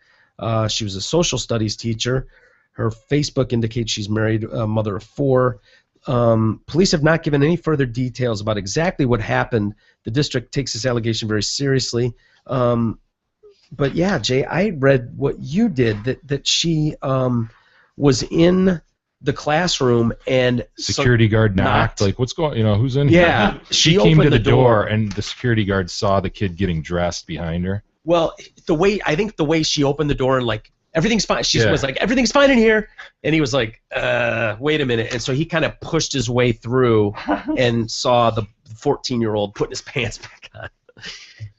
She was a social studies teacher. Her Facebook indicates she's married, a mother of 4. Police have not given any further details about exactly what happened. The district takes this allegation very seriously. But yeah, Jay, I read what you did, that she was in the classroom and security guard knocked, like, what's going, who's in here? Yeah, she came to the door and the security guard saw the kid getting dressed behind her. Well, the way she opened the door and like everything's fine, she was like, everything's fine in here, and he was like, wait a minute, and so he kind of pushed his way through and saw the 14-year-old putting his pants back on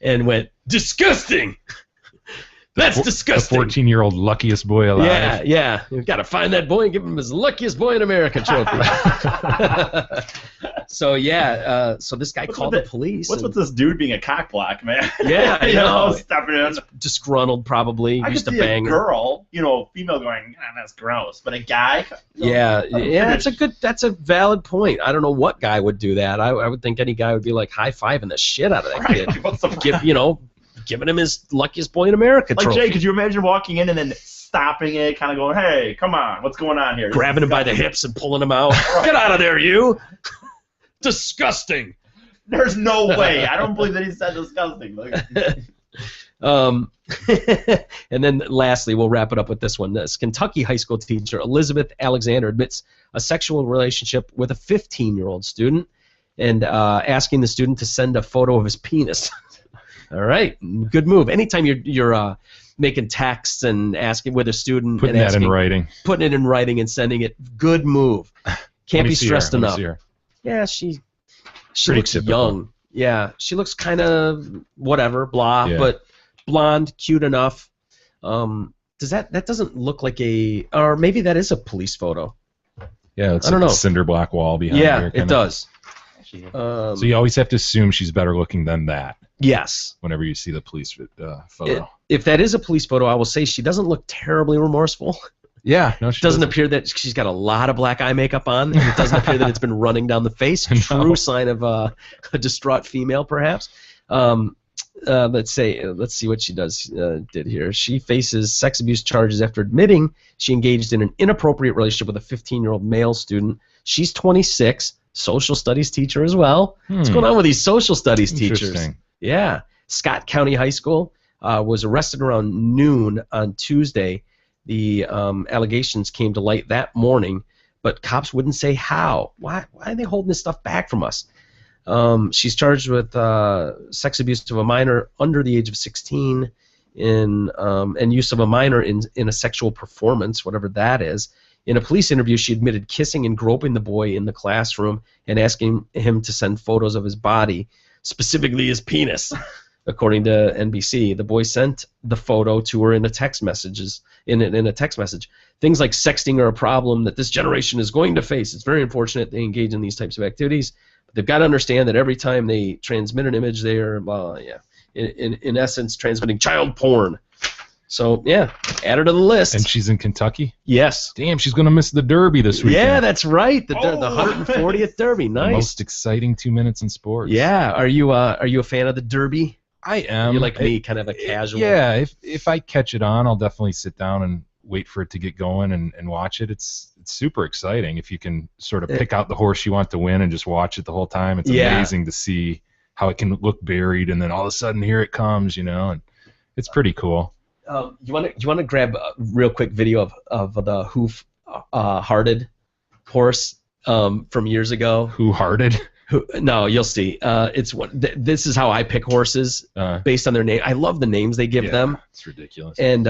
and went, disgusting. That's disgusting. The 14-year-old luckiest boy alive. Yeah. You've got to find that boy and give him his luckiest boy in America trophy. So this guy called the police. What's with this dude being a cockblock, man? Yeah, I know. Stepping in. Disgruntled, probably. I used could to see bang a girl, female going, that's gross. But a guy? Yeah, that's a valid point. I don't know what guy would do that. I would think any guy would be like high-fiving the shit out of that kid. What's the giving him his luckiest boy in America trophy. Like, Jay, could you imagine walking in and then stopping it, kind of going, hey, come on, what's going on here? Grabbing him by the hips and pulling him out. Get out of there, you! Disgusting! There's no way. I don't believe that he said disgusting. And then lastly, we'll wrap it up with this one. This Kentucky high school teacher, Elizabeth Alexander, admits a sexual relationship with a 15-year-old student and asking the student to send a photo of his penis. All right, good move. Anytime you're making texts and asking with a student, putting it in writing and sending it, good move. Can't be stressed enough. Yeah, she looks young. Yeah, she looks kind of whatever, blah, but blonde, cute enough. That doesn't look like or maybe that is a police photo. Yeah, it's like a cinder block wall behind her. Yeah, it does. So you always have to assume she's better looking than that. Yes. Whenever you see the police photo. If that is a police photo, I will say she doesn't look terribly remorseful. Yeah, no, she doesn't appear that she's got a lot of black eye makeup on. And it doesn't appear that it's been running down the face. True sign of a distraught female, perhaps. Let's see what she did here. She faces sex abuse charges after admitting she engaged in an inappropriate relationship with a 15-year-old male student. She's 26, social studies teacher as well. What's going on with these social studies teachers? Yeah. Scott County High School was arrested around noon on Tuesday. The allegations came to light that morning, but cops wouldn't say how. Why are they holding this stuff back from us? She's charged with sex abuse of a minor under the age of 16 and use of a minor in a sexual performance, whatever that is. In a police interview, she admitted kissing and groping the boy in the classroom and asking him to send photos of his body, specifically his penis. According to NBC, the boy sent the photo to her in a text message. Things like sexting are a problem that this generation is going to face. It's very unfortunate they engage in these types of activities. But they've got to understand that every time they transmit an image, they are, in essence, transmitting child porn. So, yeah, add her to the list. And she's in Kentucky? Yes. Damn, she's going to miss the Derby this weekend. Yeah, that's right. The 140th Derby. Nice. The most exciting 2 minutes in sports. Yeah. Are you a fan of the Derby? I am. You're like me, kind of a casual. Yeah, if I catch it on, I'll definitely sit down and wait for it to get going and watch it. It's super exciting if you can sort of pick out the horse you want to win and just watch it the whole time. It's amazing to see how it can look buried and then all of a sudden here it comes, and it's pretty cool. You want to grab a real quick video of the hoof-hearted horse from years ago? Who-hearted? No, you'll see. This is how I pick horses based on their name. I love the names they give them. It's ridiculous. And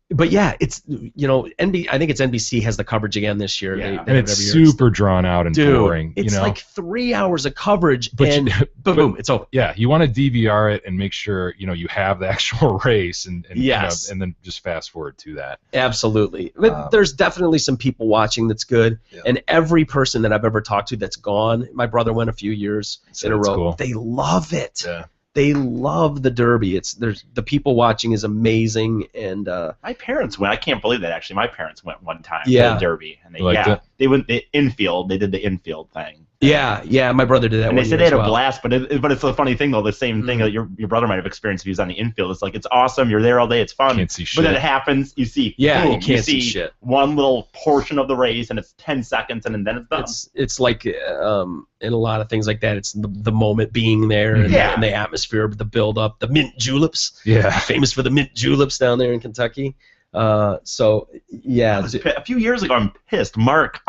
but yeah, it's I think it's NBC has the coverage again this year. Yeah. And it's super drawn out and boring. It's like 3 hours of coverage, and boom, it's over. Yeah, you want to DVR it and make sure you have the actual race, and yes, and then just fast forward to that. Absolutely, but there's definitely some people watching that's good, and every person that I've ever talked to that's gone. My brother went a few years in a row. Cool. They love it. Yeah. They love the Derby. The people watching is amazing, and my parents went. I can't believe that actually. My parents went one time to the Derby, and they went the infield. They did the infield thing. Yeah. My brother did that. And they said they had a blast, but it's a funny thing though. The same thing that your brother might have experienced if he was on the infield. It's like it's awesome. You're there all day. It's fun. Can't see shit. But then it happens. You see. Yeah, boom, you can't see shit. One little portion of the race, and it's 10 seconds, and then it's done. It's like in a lot of things like that. It's the moment being there, and the atmosphere, the build up, the mint juleps. Yeah. Famous for the mint juleps down there in Kentucky. So yeah. A few years ago, I'm pissed. Mark.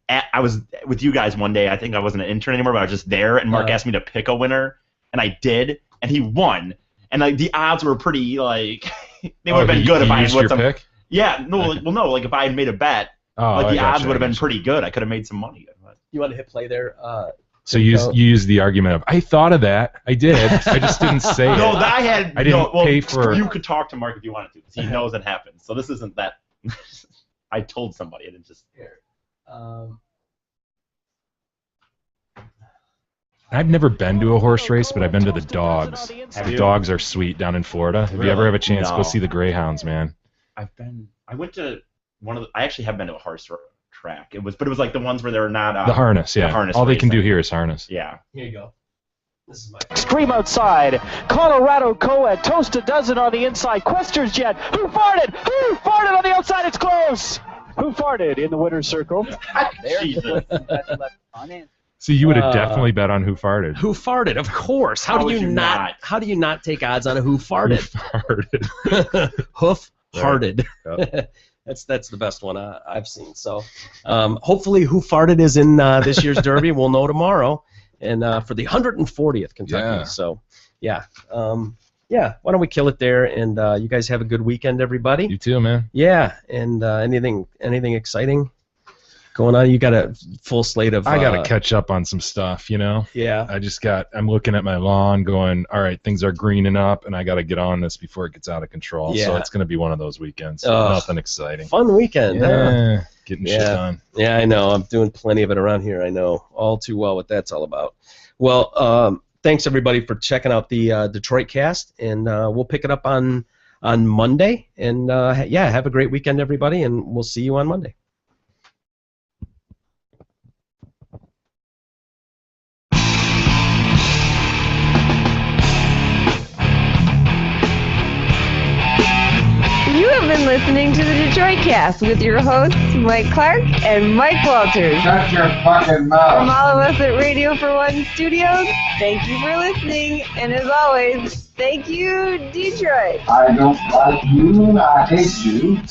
I was with you guys one day. I think I wasn't an intern anymore, but I was just there, and Mark asked me to pick a winner, and I did, and he won. And the odds were pretty they would have been good if I had won some. Pick? Yeah, no, no, if I had made a bet, the odds would have been pretty good. I could have made some money. You want to hit play there? So you use the argument of I thought of that. I did. I just didn't say it. No, I didn't pay for. You could talk to Mark if you wanted to, because he knows it happens. So this isn't that. I told somebody. I didn't just. I've never been to a horse race, but I've been to the dogs. The dogs are sweet down in Florida. If you ever have a chance, go see the greyhounds, man. I went to one of the. I actually have been to a horse track. But it was like the ones where they're not. The harness, yeah. The harness all racing. They can do here is harness. Yeah. Here you go. This is my extreme outside. Colorado Co-ed toast a dozen on the inside. Questions Jet. Who farted? Who farted on the outside? It's close. Who farted in the winner's circle? Jesus. So you would have definitely bet on Who Farted. Who Farted? Of course. How do you not? How do you not take odds on a Who Farted? Who Farted. Hoof Hearted. Yep. That's the best one I've seen. So hopefully Who Farted is in this year's Derby. We'll know tomorrow. And for the 140th Kentucky. Yeah. So yeah. Why don't we kill it there? And you guys have a good weekend, everybody. You too, man. Yeah. And anything exciting going on? You got a full slate of. I got to catch up on some stuff, Yeah. I'm looking at my lawn, going, all right, things are greening up, and I got to get on this before it gets out of control. Yeah. So it's going to be one of those weekends. Nothing exciting. Fun weekend. Yeah. Huh? Getting shit done. Yeah, I know. I'm doing plenty of it around here. I know all too well what that's all about. Well, thanks everybody for checking out the Detroit Cast, and we'll pick it up on Monday. And yeah, have a great weekend, everybody, and we'll see you on Monday. You have been listening to the Detroit Cast with your hosts, Mike Clark and Mike Walters. Shut your fucking mouth. From all of us at Radio for One Studios, thank you for listening, and as always, thank you, Detroit. I don't like you and I hate you.